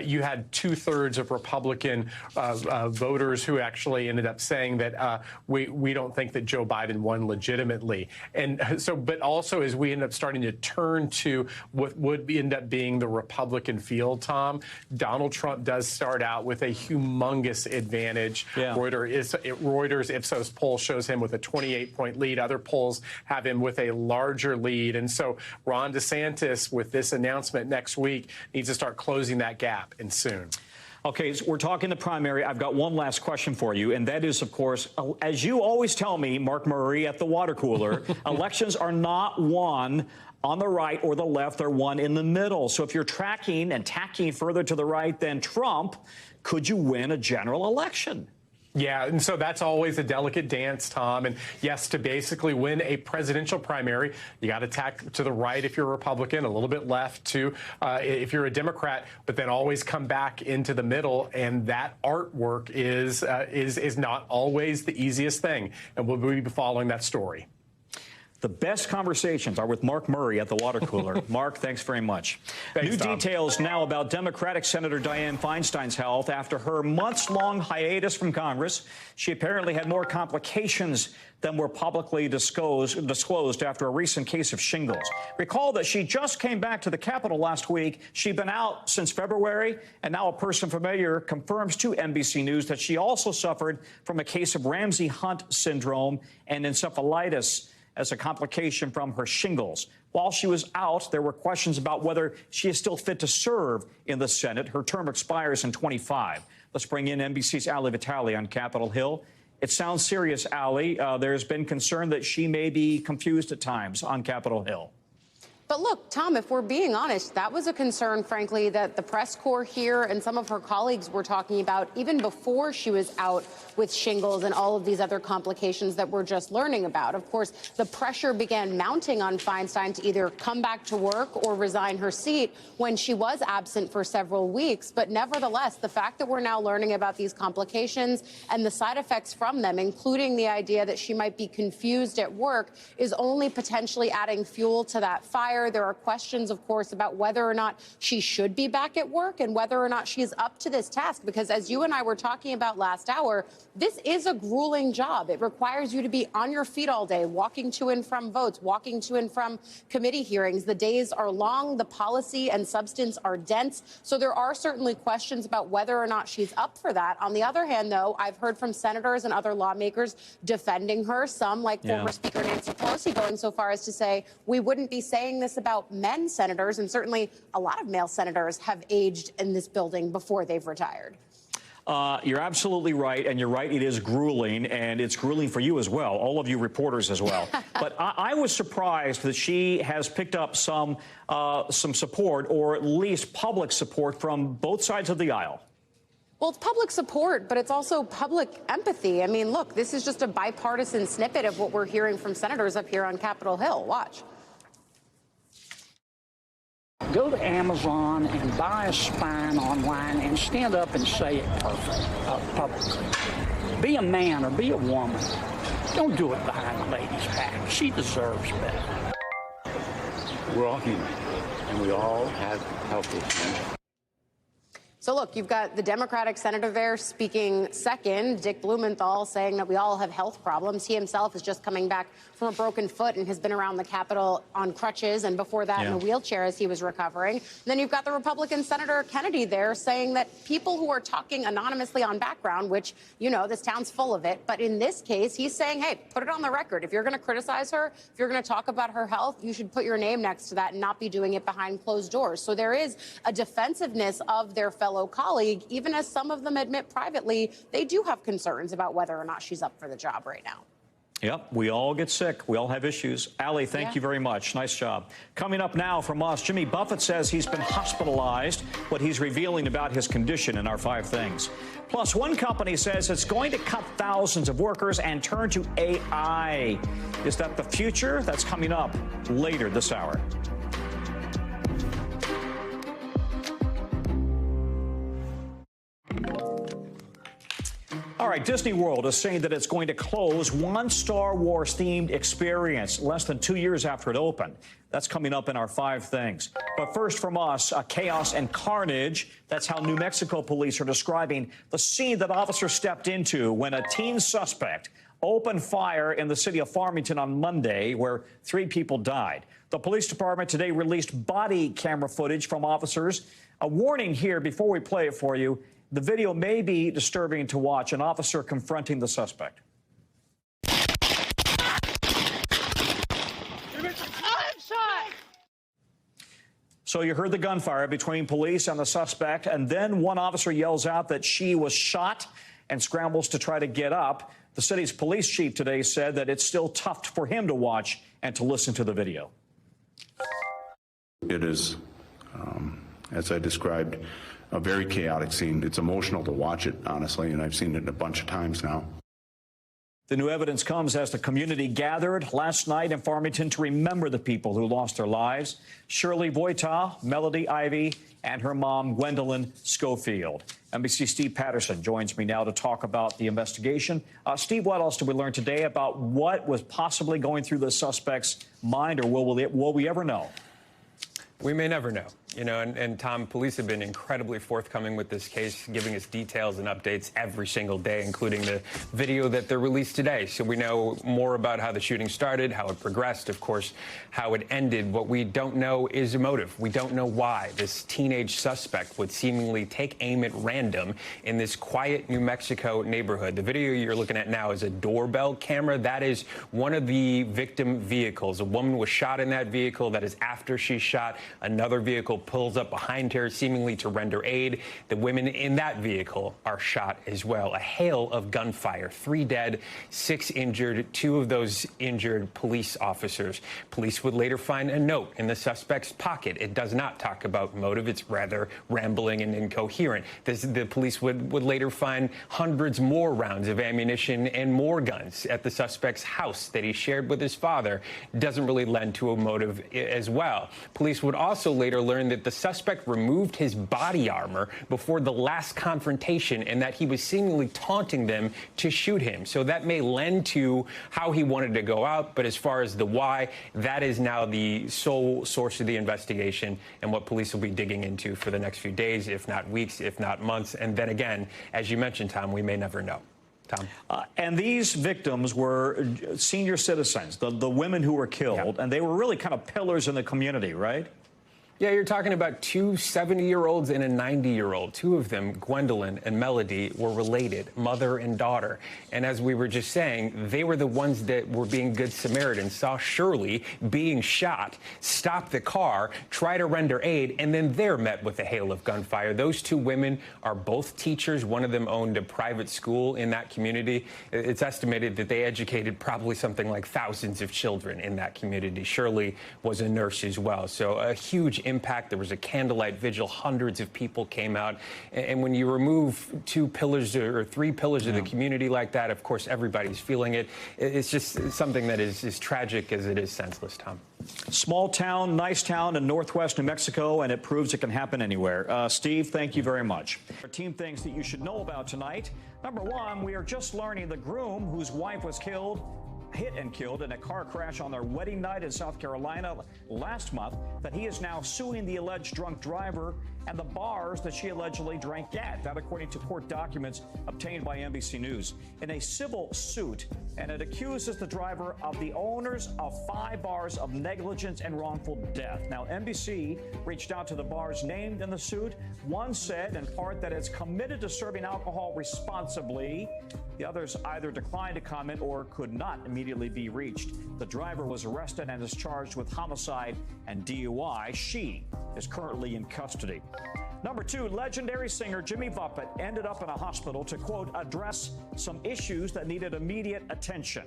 you had 2/3 of Republican voters who actually ended up saying that we don't think that Joe Biden won legitimately. And so, but also as we end up starting to turn to what would end up being the Republican field, Tom, Donald Trump does start out with a humongous advantage. Yeah. Reuters Ipsos poll shows him with a 28-point lead. Other polls have him with a larger lead. And so Ron DeSantis, with this announcement next week, needs to start closing that gap, and soon. Okay, so we're talking the primary. I've got one last question for you, and that is, of course, as you always tell me, Mark Murray at the water cooler, elections are not won on the right or the left. They're won in the middle. So if you're tracking and tacking further to the right than Trump, could you win a general election? Yeah, and so that's always a delicate dance, Tom. And yes, to basically win a presidential primary, you got to tack to the right if you're a Republican, a little bit left too if you're a Democrat, but then always come back into the middle. And that artwork is not always the easiest thing. And we'll be following that story. The best conversations are with Mark Murray at the water cooler. Mark, thanks very much. Thanks, New Tom. details now about Democratic Senator Dianne Feinstein's health after her months-long hiatus from Congress. She apparently had more complications than were publicly disclosed after a recent case of shingles. Recall that she just came back to the Capitol last week. She'd been out since February, and now a person familiar confirms to NBC News that she also suffered from a case of Ramsay-Hunt syndrome and encephalitis as a complication from her shingles. While she was out, there were questions about whether she is still fit to serve in the Senate. Her term expires in 25. Let's bring in NBC's Hallie Vitale on Capitol Hill. It sounds serious, Hallie. There's been concern that she may be confused at times on Capitol Hill. But look, Tom, if we're being honest, that was a concern, frankly, that the press corps here and some of her colleagues were talking about even before she was out with shingles and all of these other complications that we're just learning about. Of course, the pressure began mounting on Feinstein to either come back to work or resign her seat when she was absent for several weeks. But nevertheless, the fact that we're now learning about these complications and the side effects from them, including the idea that she might be confused at work, is only potentially adding fuel to that fire. There are questions, of course, about whether or not she should be back at work and whether or not she's up to this task. Because as you and I were talking about last hour, this is a grueling job. It requires you to be on your feet all day, walking to and from votes, walking to and from committee hearings. The days are long. The policy and substance are dense. So there are certainly questions about whether or not she's up for that. On the other hand, though, I've heard from senators and other lawmakers defending her, some like former Speaker Nancy Pelosi going so far as to say we wouldn't be saying this about men senators, and certainly a lot of male senators have aged in this building before they've retired. You're absolutely right, and you're right, it is grueling, and it's grueling for you as well, all of you reporters as well. But I was surprised that she has picked up some support, or at least public support, from both sides of the aisle. Well, it's public support, but it's also public empathy. I mean, look, this is just a bipartisan snippet of what we're hearing from senators up here on Capitol Hill. Watch. Go to Amazon and buy a spine online and stand up and say it publicly. Be a man or be a woman. Don't do it behind the lady's back. She deserves better. We're all human, and we all have health issues. So, look, you've got the Democratic senator there speaking second, Dick Blumenthal, saying that we all have health problems. He himself is just coming back from a broken foot and has been around the Capitol on crutches, and before that in a wheelchair as he was recovering. And then you've got the Republican Senator Kennedy there saying that people who are talking anonymously on background, which, you know, this town's full of it, but in this case, he's saying, hey, put it on the record. If you're going to criticize her, if you're going to talk about her health, you should put your name next to that and not be doing it behind closed doors. So there is a defensiveness of their fellow colleague, even as some of them admit privately they do have concerns about whether or not she's up for the job right now. Yep, we all get sick. We all have issues. Hallie, thank you very much. Nice job. Coming up now from us, Jimmy Buffett says he's been hospitalized, what he's revealing about his condition in our 5 things. Plus, one company says it's going to cut thousands of workers and turn to AI. Is that the future? That's coming up later this hour. All right, Disney World is saying that it's going to close one Star Wars-themed experience less than 2 years after it opened. That's coming up in our 5 things. But first from us, chaos and carnage. That's how New Mexico police are describing the scene that officers stepped into when a teen suspect opened fire in the city of Farmington on Monday, where 3 people died. The police department today released body camera footage from officers. A warning here before we play it for you. The video may be disturbing to watch. An officer confronting the suspect. So you heard the gunfire between police and the suspect, and then one officer yells out that she was shot and scrambles to try to get up. The city's police chief today said that it's still tough for him to watch and to listen to the video. It is, as I described, a very chaotic scene. It's emotional to watch it, honestly, and I've seen it a bunch of times now. The new evidence comes as the community gathered last night in Farmington to remember the people who lost their lives. Shirley Voitaw, Melody Ivy, and her mom, Gwendolyn Schofield. NBC Steve Patterson joins me now to talk about the investigation. Steve, what else did we learn today about what was possibly going through the suspect's mind, or will we ever know? We may never know. You know, and Tom, police have been incredibly forthcoming with this case, giving us details and updates every single day, including the video that they're released today. So we know more about how the shooting started, how it progressed, of course, how it ended. What we don't know is a motive. We don't know why this teenage suspect would seemingly take aim at random in this quiet New Mexico neighborhood. The video you're looking at now is a doorbell camera. That is one of the victim vehicles. A woman was shot in that vehicle. That is after she shot. Another vehicle pulls up behind her, seemingly to render aid. The women in that vehicle are shot as well. A hail of gunfire, 3 dead, 6 injured, 2 of those injured police officers. Police would later find a note in the suspect's pocket. It does not talk about motive. It's rather rambling and incoherent. The police would later find hundreds more rounds of ammunition and more guns at the suspect's house that he shared with his father. Doesn't really lend to a motive as well. Police would also later learn that the suspect removed his body armor before the last confrontation and that he was seemingly taunting them to shoot him. So that may lend to how he wanted to go out, but as far as the why, that is now the sole source of the investigation and what police will be digging into for the next few days, if not weeks, if not months. And then again, as you mentioned, Tom, we may never know. Tom. And these victims were senior citizens, the women who were killed, and they were really kind of pillars in the community, right? Yeah, you're talking about 2 70-year-olds and a 90-year-old. 2 of them, Gwendolyn and Melody, were related, mother and daughter. And as we were just saying, they were the ones that were being good Samaritans, saw Shirley being shot, stop the car, try to render aid, and then they're met with a hail of gunfire. Those 2 women are both teachers. One of them owned a private school in that community. It's estimated that they educated probably something like thousands of children in that community. Shirley was a nurse as well. So a huge impact. There was a candlelight vigil. Hundreds of people came out. And when you remove 2 pillars or 3 pillars of the community like that, of course, everybody's feeling it. It's just something that is tragic as it is senseless, Tom. Small town, nice town in northwest New Mexico, and it proves it can happen anywhere. Steve, thank you very much. Our team things that you should know about tonight. Number 1, we are just learning the groom whose wife was hit and killed in a car crash on their wedding night in South Carolina last month, that he is now suing the alleged drunk driver and the bars that she allegedly drank at. That according to court documents obtained by NBC News in a civil suit, and it accuses the driver of the owners of 5 bars of negligence and wrongful death. Now, NBC reached out to the bars named in the suit. One said in part that it's committed to serving alcohol responsibly. The others either declined to comment or could not immediately be reached. The driver was arrested and is charged with homicide and DUI. She is currently in custody. Number 2, legendary singer Jimmy Buffett ended up in a hospital to, quote, address some issues that needed immediate attention.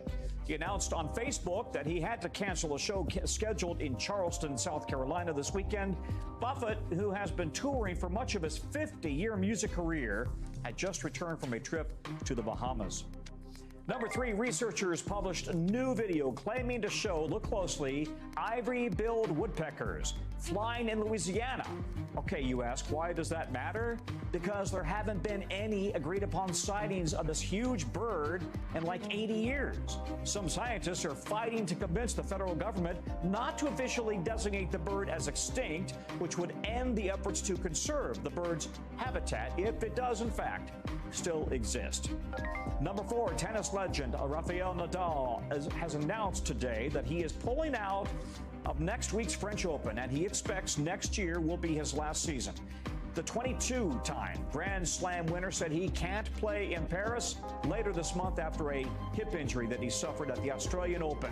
He announced on Facebook that he had to cancel a show scheduled in Charleston, South Carolina this weekend. Buffett, who has been touring for much of his 50-year music career, had just returned from a trip to the Bahamas. Number 3, researchers published a new video claiming to show, look closely, ivory-billed woodpeckers flying in Louisiana. Okay, you ask, why does that matter? Because there haven't been any agreed-upon sightings of this huge bird in like 80 years. Some scientists are fighting to convince the federal government not to officially designate the bird as extinct, which would end the efforts to conserve the bird's habitat if it does, in fact, still exist. Number 4, tennis legend Rafael Nadal has announced today that he is pulling out of next week's French Open, and he expects next year will be his last season. The 22-time Grand Slam winner said he can't play in Paris later this month after a hip injury that he suffered at the Australian Open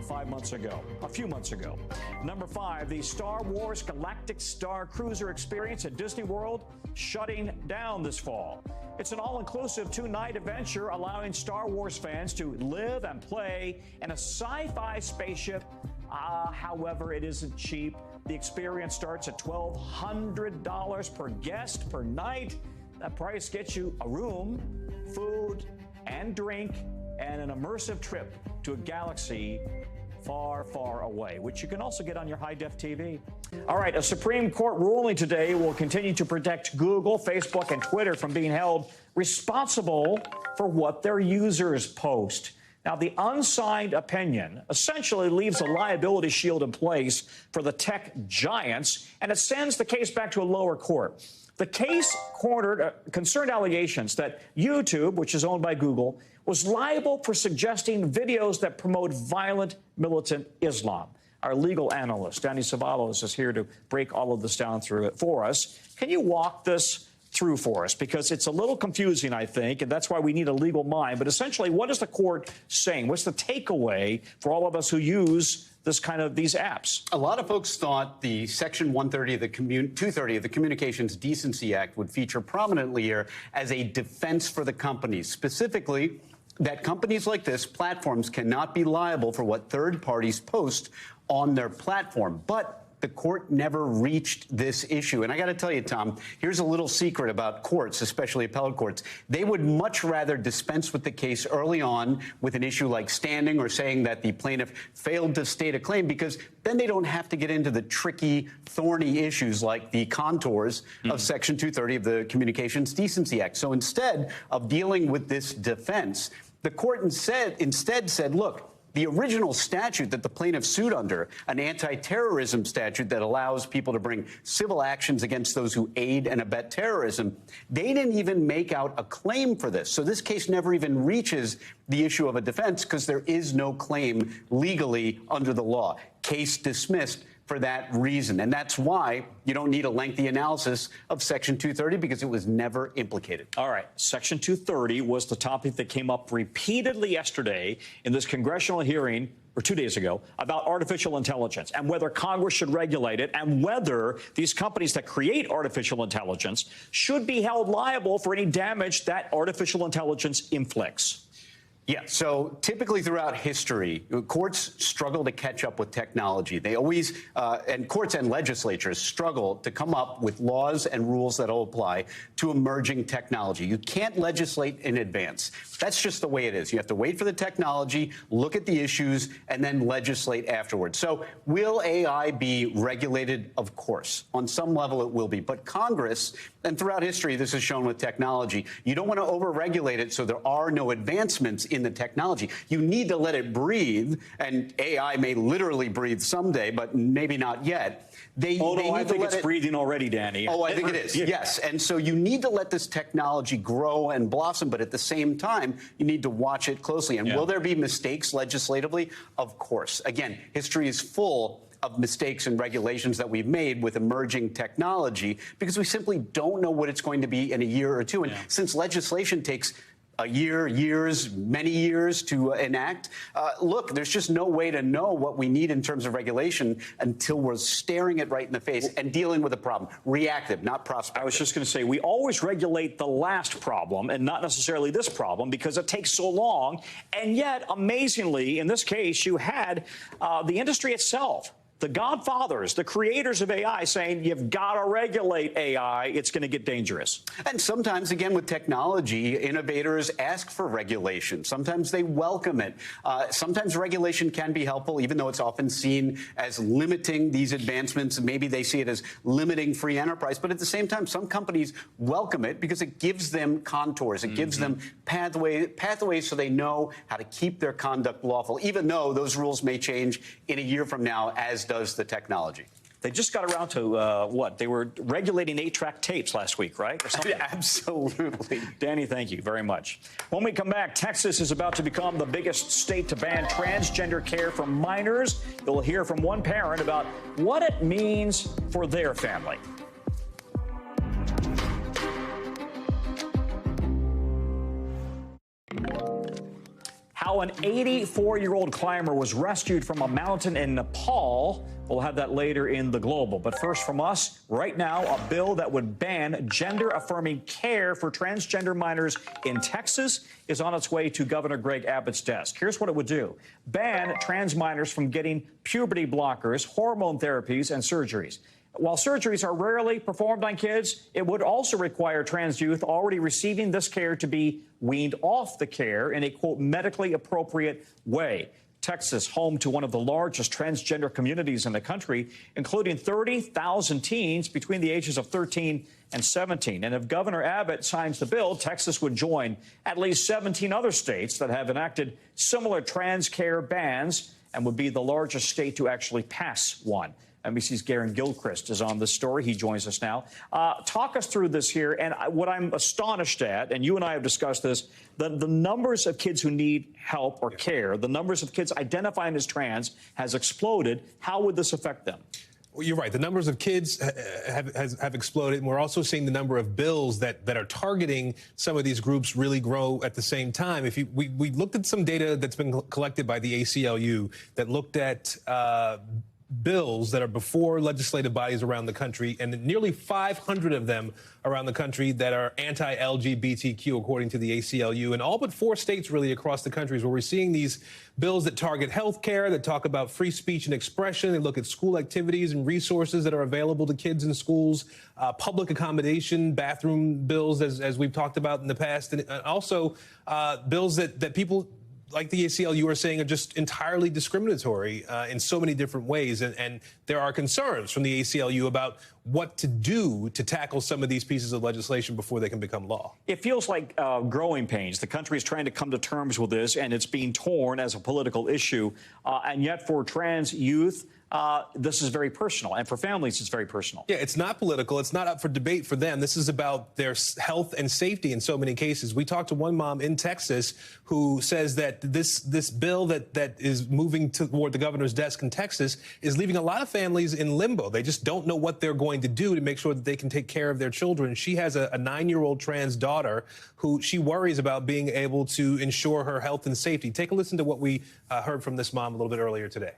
a few months ago. Number 5, the Star Wars Galactic Star Cruiser experience at Disney World shutting down this fall. It's an all-inclusive 2-night adventure allowing Star Wars fans to live and play in a sci-fi spaceship. However, it isn't cheap. The experience starts at $1,200 per guest per night. That price gets you a room, food, and drink, and an immersive trip to a galaxy far, far away, which you can also get on your high-def TV. All right, a Supreme Court ruling today will continue to protect Google, Facebook, and Twitter from being held responsible for what their users post. Now, the unsigned opinion essentially leaves a liability shield in place for the tech giants, and it sends the case back to a lower court. The case concerned allegations that YouTube, which is owned by Google, was liable for suggesting videos that promote violent militant Islam. Our legal analyst, Danny Savalos, is here to break all of this down for us. Can you walk this through for us? Because it's a little confusing, I think, and that's why we need a legal mind. But essentially, what is the court saying? What's the takeaway for all of us who use these apps? A lot of folks thought the Section 230 of the Communications Decency Act would feature prominently here as a defense for the companies, specifically that companies like this, platforms, cannot be liable for what third parties post on their platform. But the court never reached this issue. And I got to tell you, Tom, here's a little secret about courts, especially appellate courts. They would much rather dispense with the case early on with an issue like standing or saying that the plaintiff failed to state a claim, because then they don't have to get into the tricky, thorny issues like the contours of Section 230 of the Communications Decency Act. So instead of dealing with this defense, the court instead said, look, the original statute that the plaintiff sued under, an anti-terrorism statute that allows people to bring civil actions against those who aid and abet terrorism, they didn't even make out a claim for this. So this case never even reaches the issue of a defense because there is no claim legally under the law. Case dismissed for that reason. And that's why you don't need a lengthy analysis of Section 230, because it was never implicated. All right. Section 230 was the topic that came up repeatedly yesterday in this congressional hearing, or 2 days ago, about artificial intelligence and whether Congress should regulate it and whether these companies that create artificial intelligence should be held liable for any damage that artificial intelligence inflicts. Yeah, so typically throughout history, courts struggle to catch up with technology. They always, and courts and legislatures struggle to come up with laws and rules that will apply to emerging technology. You can't legislate in advance. That's just the way it is. You have to wait for the technology, look at the issues, and then legislate afterwards. So will AI be regulated? Of course. On some level it will be. But Congress, and throughout history this is shown with technology, you don't want to over-regulate it so there are no advancements in the technology. You need to let it breathe, and AI may literally breathe someday, but maybe not yet. I think it's breathing already, Danny. Oh, I think it is, yes. And so you need to let this technology grow and blossom, but at the same time, you need to watch it closely. And will there be mistakes legislatively? Of course. Again, history is full of mistakes and regulations that we've made with emerging technology because we simply don't know what it's going to be in a year or two. And since legislation takes a year, many years to enact. Look, there's just no way to know what we need in terms of regulation until we're staring it right in the face and dealing with a problem. Reactive, not prospective. I was just going to say, we always regulate the last problem and not necessarily this problem because it takes so long. And yet, amazingly, in this case, you had the industry itself, the godfathers, the creators of AI saying you've got to regulate AI. It's going to get dangerous. And sometimes, again, with technology, innovators ask for regulation. Sometimes they welcome it. Sometimes regulation can be helpful, even though it's often seen as limiting these advancements. Maybe they see it as limiting free enterprise. But at the same time, some companies welcome it because it gives them contours. It gives them pathways so they know how to keep their conduct lawful, even though those rules may change in a year from now, as does the technology. They just got around to what? They were regulating 8-track tapes last week, right? Or something? Absolutely. Danny, thank you very much. When we come back, Texas is about to become the biggest state to ban transgender care for minors. You'll hear from one parent about what it means for their family. How an 84-year-old climber was rescued from a mountain in Nepal. We'll have that later in the Global. But first from us, right now, a bill that would ban gender-affirming care for transgender minors in Texas is on its way to Governor Greg Abbott's desk. Here's what it would do. Ban trans minors from getting puberty blockers, hormone therapies, and surgeries. While surgeries are rarely performed on kids, it would also require trans youth already receiving this care to be weaned off the care in a, quote, medically appropriate way. Texas, home to one of the largest transgender communities in the country, including 30,000 teens between the ages of 13 and 17. And if Governor Abbott signs the bill, Texas would join at least 17 other states that have enacted similar trans care bans and would be the largest state to actually pass one. NBC's Garen Gilchrist is on this story. He joins us now. Talk us through this here. And what I'm astonished at, and you and I have discussed this, the numbers of kids who need help or care, the numbers of kids identifying as trans has exploded. How would this affect them? Well, you're right. The numbers of kids have exploded. And we're also seeing the number of bills that are targeting some of these groups really grow at the same time. We looked at some data that's been collected by the ACLU that looked at bills that are before legislative bodies around the country, and nearly 500 of them around the country that are anti-LGBTQ, according to the ACLU, and all but 4 states really across the country is where we're seeing these bills that target health care, that talk about free speech and expression. They look at school activities and resources that are available to kids in schools, public accommodation, bathroom bills, as we've talked about in the past, and also bills that people like the ACLU are saying are just entirely discriminatory in so many different ways. And there are concerns from the ACLU about what to do to tackle some of these pieces of legislation before they can become law. It feels like growing pains. The country is trying to come to terms with this, and it's being torn as a political issue. And yet for trans youth, this is very personal. And for families, it's very personal. Yeah, it's not political. It's not up for debate for them. This is about their health and safety in so many cases. We talked to one mom in Texas who says that this bill that is moving toward the governor's desk in Texas is leaving a lot of families in limbo. They just don't know what they're going to do to make sure that they can take care of their children. She has a 9-year-old trans daughter who she worries about being able to ensure her health and safety. Take a listen to what we heard from this mom a little bit earlier today.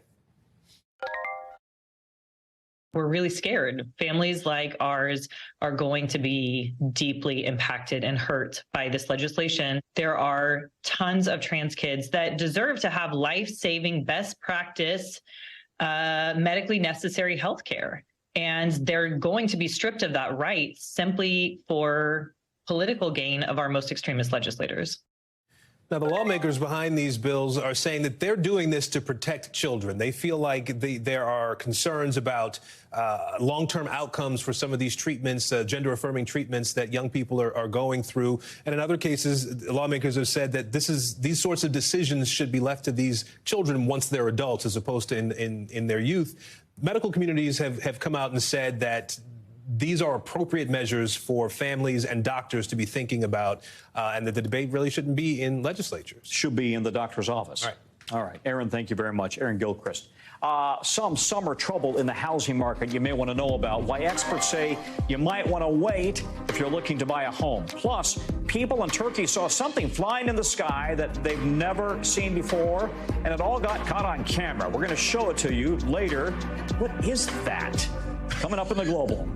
We're really scared. Families like ours are going to be deeply impacted and hurt by this legislation. There are tons of trans kids that deserve to have life-saving, best practice, medically necessary health care. And they're going to be stripped of that right simply for political gain of our most extremist legislators. Now, the lawmakers behind these bills are saying that they're doing this to protect children. They feel like there are concerns about long-term outcomes for some of these treatments, gender-affirming treatments that young people are going through. And in other cases, lawmakers have said that these sorts of decisions should be left to these children once they're adults, as opposed to in their youth. Medical communities have come out and said that these are appropriate measures for families and doctors to be thinking about, and that the debate really shouldn't be in legislatures. Should be in the doctor's office. All right. All right. Aaron, thank you very much. Aaron Gilchrist. Some summer trouble in the housing market you may want to know about. Why experts say you might want to wait if you're looking to buy a home. Plus, people in Turkey saw something flying in the sky that they've never seen before, and it all got caught on camera. We're going to show it to you later. What is that? Coming up in the Global.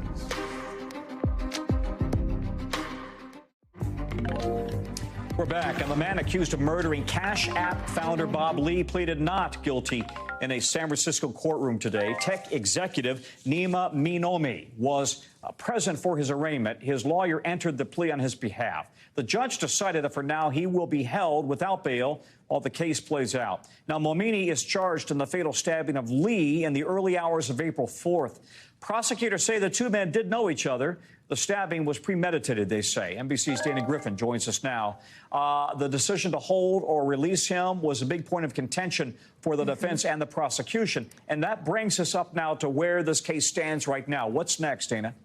We're back, and the man accused of murdering Cash App founder Bob Lee pleaded not guilty in a San Francisco courtroom today. Tech executive Nima Minomi was present for his arraignment. His lawyer entered the plea on his behalf. The judge decided that for now he will be held without bail while the case plays out. Now, Momini is charged in the fatal stabbing of Lee in the early hours of April 4th. Prosecutors say the two men did know each other. The stabbing was premeditated, they say. NBC's Dana Griffin joins us now. The decision to hold or release him was a big point of contention for the defense and the prosecution. And that brings us up now to where this case stands right now. What's next, Dana?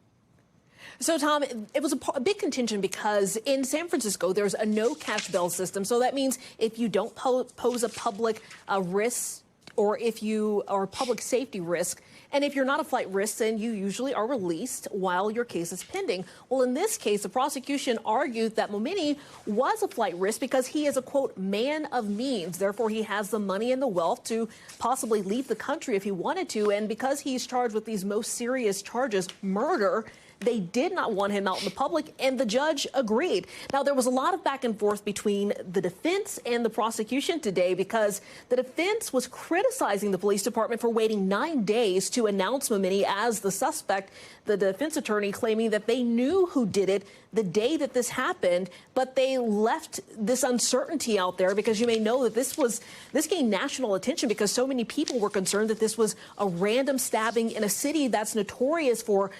So, Tom, it was a big contention because in San Francisco, there's a no cash bail system. So that means if you don't pose a public risk or if you are a public safety risk, and if you're not a flight risk, then you usually are released while your case is pending. Well, in this case, the prosecution argued that Momeni was a flight risk because he is a, quote, man of means. Therefore, he has the money and the wealth to possibly leave the country if he wanted to. And because he's charged with these most serious charges, murder, they did not want him out in the public, and the judge agreed. Now, there was a lot of back and forth between the defense and the prosecution today because the defense was criticizing the police department for waiting 9 days to announce Momeni as the suspect. The defense attorney claiming that they knew who did it the day that this happened, but they left this uncertainty out there because you may know that this gained national attention because so many people were concerned that this was a random stabbing in a city that's notorious for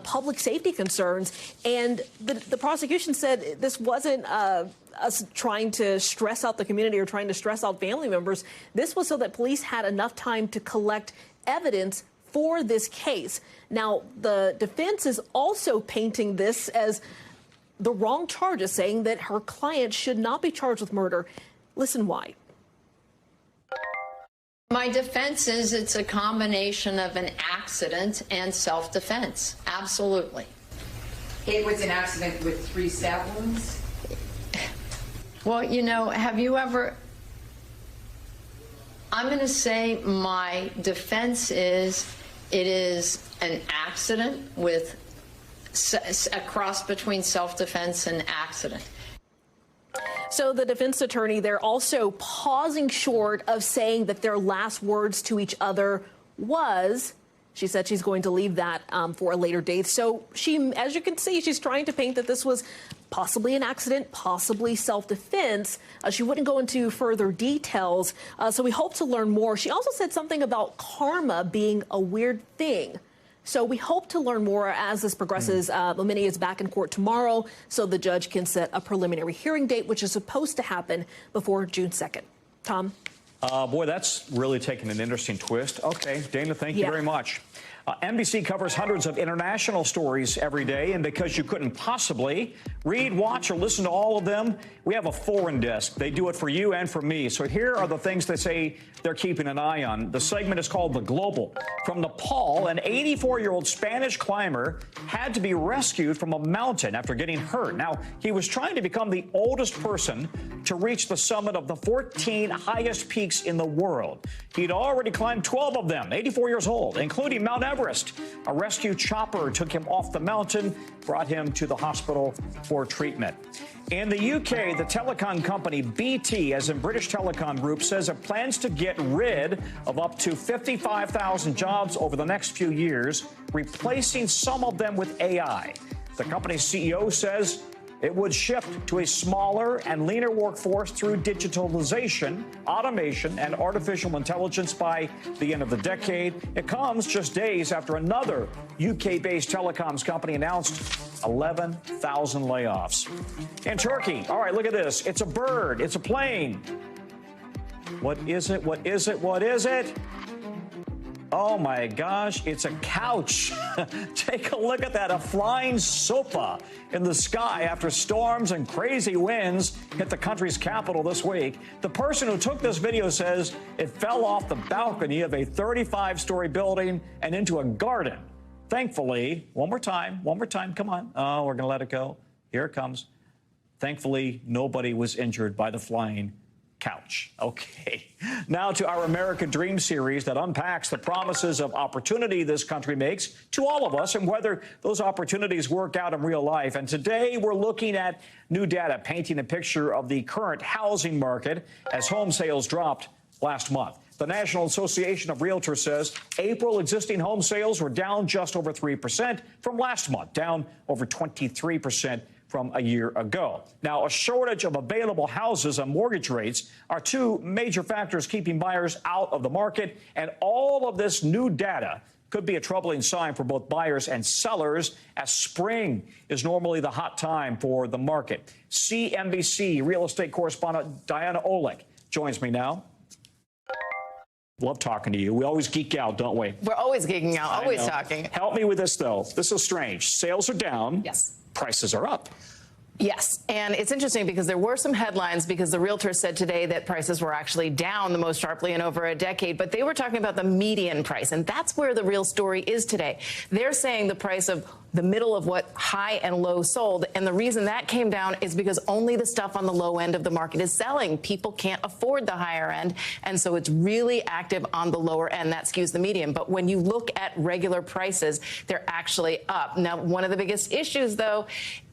public safety concerns. And the prosecution said this wasn't us trying to stress out the community or trying to stress out family members. This was so that police had enough time to collect evidence for this case. Now, the defense is also painting this as the wrong charges, saying that her client should not be charged with murder. Listen why. My defense is it's a combination of an accident and self-defense. Absolutely. It was an accident with 3 stab wounds? Well, you know, have you ever... I'm going to say my defense is it is an accident with a cross between self-defense and accident. So the defense attorney, they're also pausing short of saying that their last words to each other was, she said she's going to leave that for a later date. So she, as you can see, she's trying to paint that this was possibly an accident, possibly self-defense. She wouldn't go into further details. So we hope to learn more. She also said something about karma being a weird thing. So we hope to learn more as this progresses. Momeni is back in court tomorrow, so the judge can set a preliminary hearing date, which is supposed to happen before June 2nd. Tom? Boy, that's really taken an interesting twist. Okay, Dana, thank you very much. NBC covers hundreds of international stories every day, and because you couldn't possibly read, watch, or listen to all of them, we have a foreign desk. They do it for you and for me. So here are the things they say they're keeping an eye on. The segment is called The Global. From Nepal, an 84-year-old Spanish climber had to be rescued from a mountain after getting hurt. Now, he was trying to become the oldest person to reach the summit of the 14 highest peaks in the world. He'd already climbed 12 of them, 84 years old, including Mount Everest. A rescue chopper took him off the mountain, brought him to the hospital for treatment. In the UK, the telecom company BT, as in British Telecom Group, says it plans to get rid of up to 55,000 jobs over the next few years, replacing some of them with AI. The company's CEO says it would shift to a smaller and leaner workforce through digitalization, automation, and artificial intelligence by the end of the decade. It comes just days after another UK-based telecoms company announced 11,000 layoffs. In Turkey, all right, look at this. It's a bird. It's a plane. What is it? What is it? What is it? Oh, my gosh, it's a couch. Take a look at that, a flying sofa in the sky after storms and crazy winds hit the country's capital this week. The person who took this video says it fell off the balcony of a 35-story building and into a garden. Thankfully, one more time, come on. Oh, we're going to let it go. Here it comes. Thankfully, nobody was injured by the flying couch. Okay. Now to our American Dream series that unpacks the promises of opportunity this country makes to all of us and whether those opportunities work out in real life. And today we're looking at new data painting a picture of the current housing market as home sales dropped last month. The National Association of Realtors says April existing home sales were down just over 3% from last month, down over 23% from a year ago. Now, a shortage of available houses and mortgage rates are two major factors keeping buyers out of the market, and all of this new data could be a troubling sign for both buyers and sellers, as spring is normally the hot time for the market. CNBC real estate correspondent Dianne Feinstein joins me now. Love talking to you. We always geek out, don't we? We're always geeking out, always talking. Help me with this, though. This is strange. Sales are down. Yes. Prices are up. Yes, and it's interesting because there were some headlines because the realtors said today that prices were actually down the most sharply in over a decade, but they were talking about the median price, and that's where the real story is today. They're saying the price of the middle of what high and low sold, and the reason that came down is because only the stuff on the low end of the market is selling. People can't afford the higher end, and so it's really active on the lower end. That skews the median. But when you look at regular prices, they're actually up. Now, one of the biggest issues, though,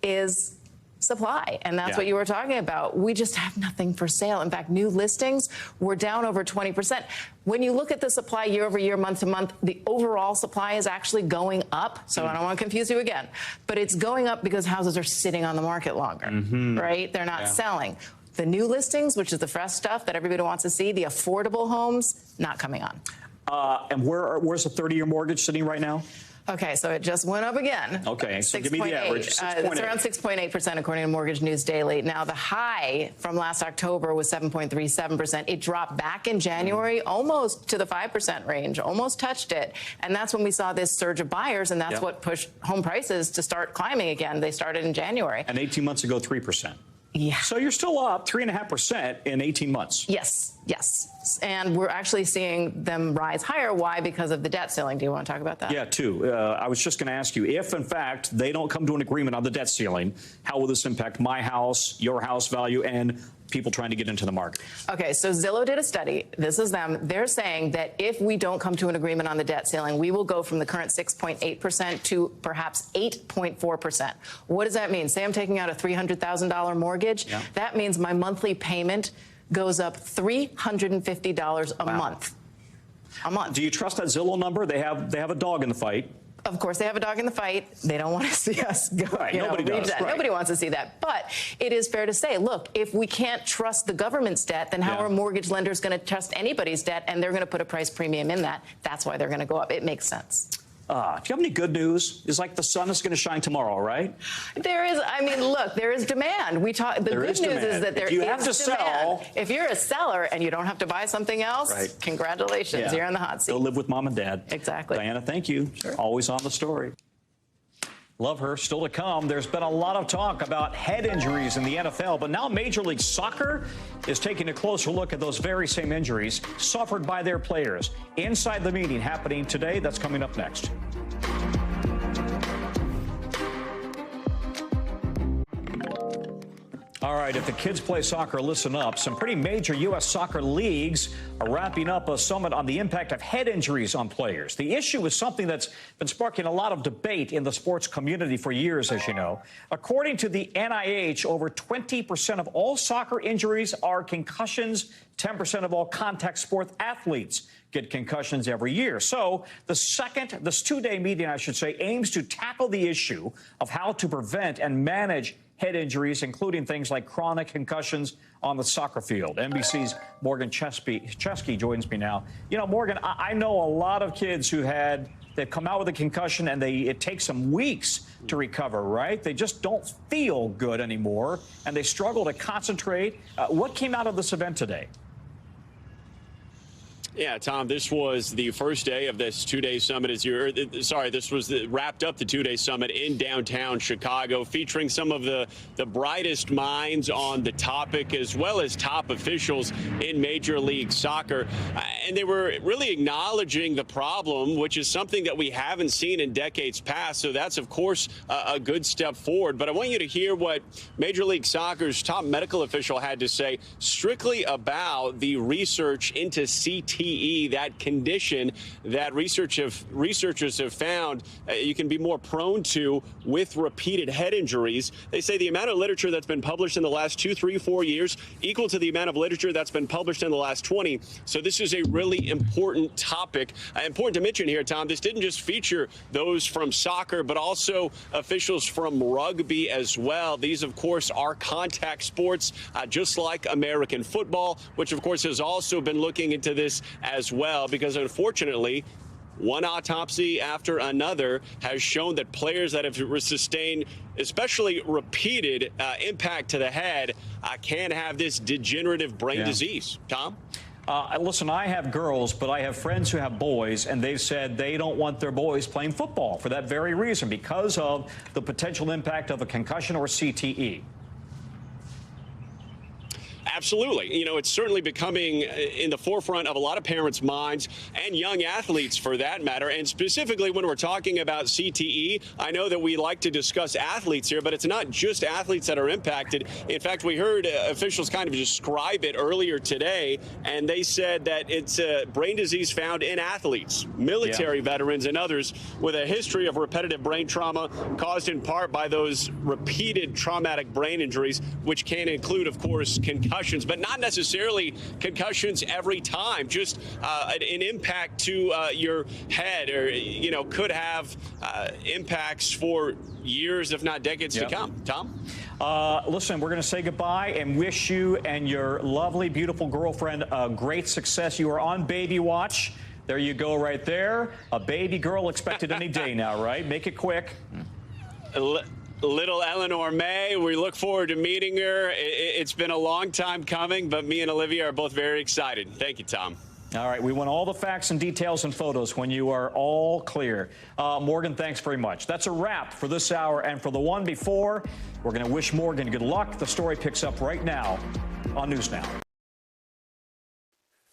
is supply, and that's what you were talking about. We just have nothing for sale. In fact, new listings were down over 20%. When you look at the supply year over year, month to month, the overall supply is actually going up. So I don't want to confuse you again, but it's going up because houses are sitting on the market longer, right? They're not selling. The new listings, which is the fresh stuff that everybody wants to see, the affordable homes, not coming on. And where's the 30-year mortgage sitting right now? Okay, so it just went up again. Okay, so give me the average. It's around 6.8%, according to Mortgage News Daily. Now, the high from last October was 7.37%. It dropped back in January almost to the 5% range, almost touched it. And that's when we saw this surge of buyers, and that's what pushed home prices to start climbing again. They started in January. And 18 months ago, 3%. Yeah. So you're still up 3.5% in 18 months. Yes, yes. And we're actually seeing them rise higher. Why? Because of the debt ceiling. Do you want to talk about that? Yeah, too. I was just going to ask you, if, in fact, they don't come to an agreement on the debt ceiling, how will this impact my house, your house value, and people trying to get into the market? Okay, so Zillow did a study. This is them. They're saying that if we don't come to an agreement on the debt ceiling, we will go from the current 6.8% to perhaps 8.4%. What does that mean? Say I'm taking out a $300,000 mortgage. Yeah. That means my monthly payment goes up $350 a month. A month. Do you trust that Zillow number? They have a dog in the fight. Of course, they have a dog in the fight. They don't want to see us go. Right, nobody does. Right. Nobody wants to see that. But it is fair to say, look, if we can't trust the government's debt, then how are mortgage lenders going to trust anybody's debt? And they're going to put a price premium in that. That's why they're going to go up. It makes sense. Do you have any good news? It's like the sun is going to shine tomorrow, right? There is. I mean, look, there is demand. We talk. The good news is that there is demand. If you have to sell, if you're a seller and you don't have to buy something else, congratulations, you're in the hot seat. Go live with mom and dad. Exactly. Diana, thank you. Sure. Always on the story. Love her. Still to come. There's been a lot of talk about head injuries in the NFL, but now Major League Soccer is taking a closer look at those very same injuries suffered by their players. Inside the meeting happening today. That's coming up next. All right, if the kids play soccer, listen up. Some pretty major U.S. soccer leagues are wrapping up a summit on the impact of head injuries on players. The issue is something that's been sparking a lot of debate in the sports community for years, as you know. According to the NIH, over 20% of all soccer injuries are concussions. 10% of all contact sport athletes get concussions every year. So this two-day meeting, I should say, aims to tackle the issue of how to prevent and manage head injuries, including things like chronic concussions on the soccer field. NBC's Morgan Chesky joins me now. You know, Morgan, I know a lot of kids they've come out with a concussion and it takes them weeks to recover, right? They just don't feel good anymore and they struggle to concentrate. What came out of this event today? Yeah, Tom, this was the first day of this two-day summit. This was wrapped up the two-day summit in downtown Chicago, featuring some of the brightest minds on the topic, as well as top officials in Major League Soccer. And they were really acknowledging the problem, which is something that we haven't seen in decades past. So that's, of course, a good step forward. But I want you to hear what Major League Soccer's top medical official had to say strictly about the research into CT CTE, that condition that researchers have found you can be more prone to with repeated head injuries. They say the amount of literature that's been published in the last 2, 3, 4 years equal to the amount of literature that's been published in the last 20. So this is a really important topic. Important to mention here, Tom, this didn't just feature those from soccer, but also officials from rugby as well. These, of course, are contact sports, just like American football, which, of course, has also been looking into this as well, because unfortunately, one autopsy after another has shown that players that have sustained especially repeated impact to the head can have this degenerative brain disease. Tom? Listen, I have girls, but I have friends who have boys, and they've said they don't want their boys playing football for that very reason, because of the potential impact of a concussion or CTE. Absolutely. You know, it's certainly becoming in the forefront of a lot of parents' minds and young athletes for that matter. And specifically when we're talking about CTE, I know that we like to discuss athletes here, but it's not just athletes that are impacted. In fact, we heard officials kind of describe it earlier today, and they said that it's a brain disease found in athletes, military veterans, and others with a history of repetitive brain trauma caused in part by those repeated traumatic brain injuries, which can include, of course, concussions, but not necessarily concussions every time, just an impact to your head, or, you know, could have impacts for years, if not decades to come. Tom? Listen, we're going to say goodbye and wish you and your lovely, beautiful girlfriend great success. You are on baby watch. There you go right there. A baby girl expected any day now, right? Make it quick. Little Eleanor May, we look forward to meeting her. It's been a long time coming, but me and Olivia are both very excited. Thank you, Tom. All right, we want all the facts and details and photos when you are all clear. Morgan, thanks very much. That's a wrap for this hour, and for the one before, we're going to wish Morgan good luck. The story picks up right now on News Now.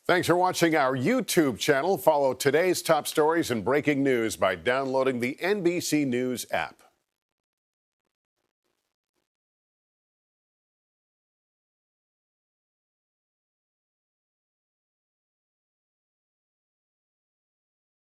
Thanks for watching our YouTube channel. Follow today's top stories and breaking news by downloading the NBC News app.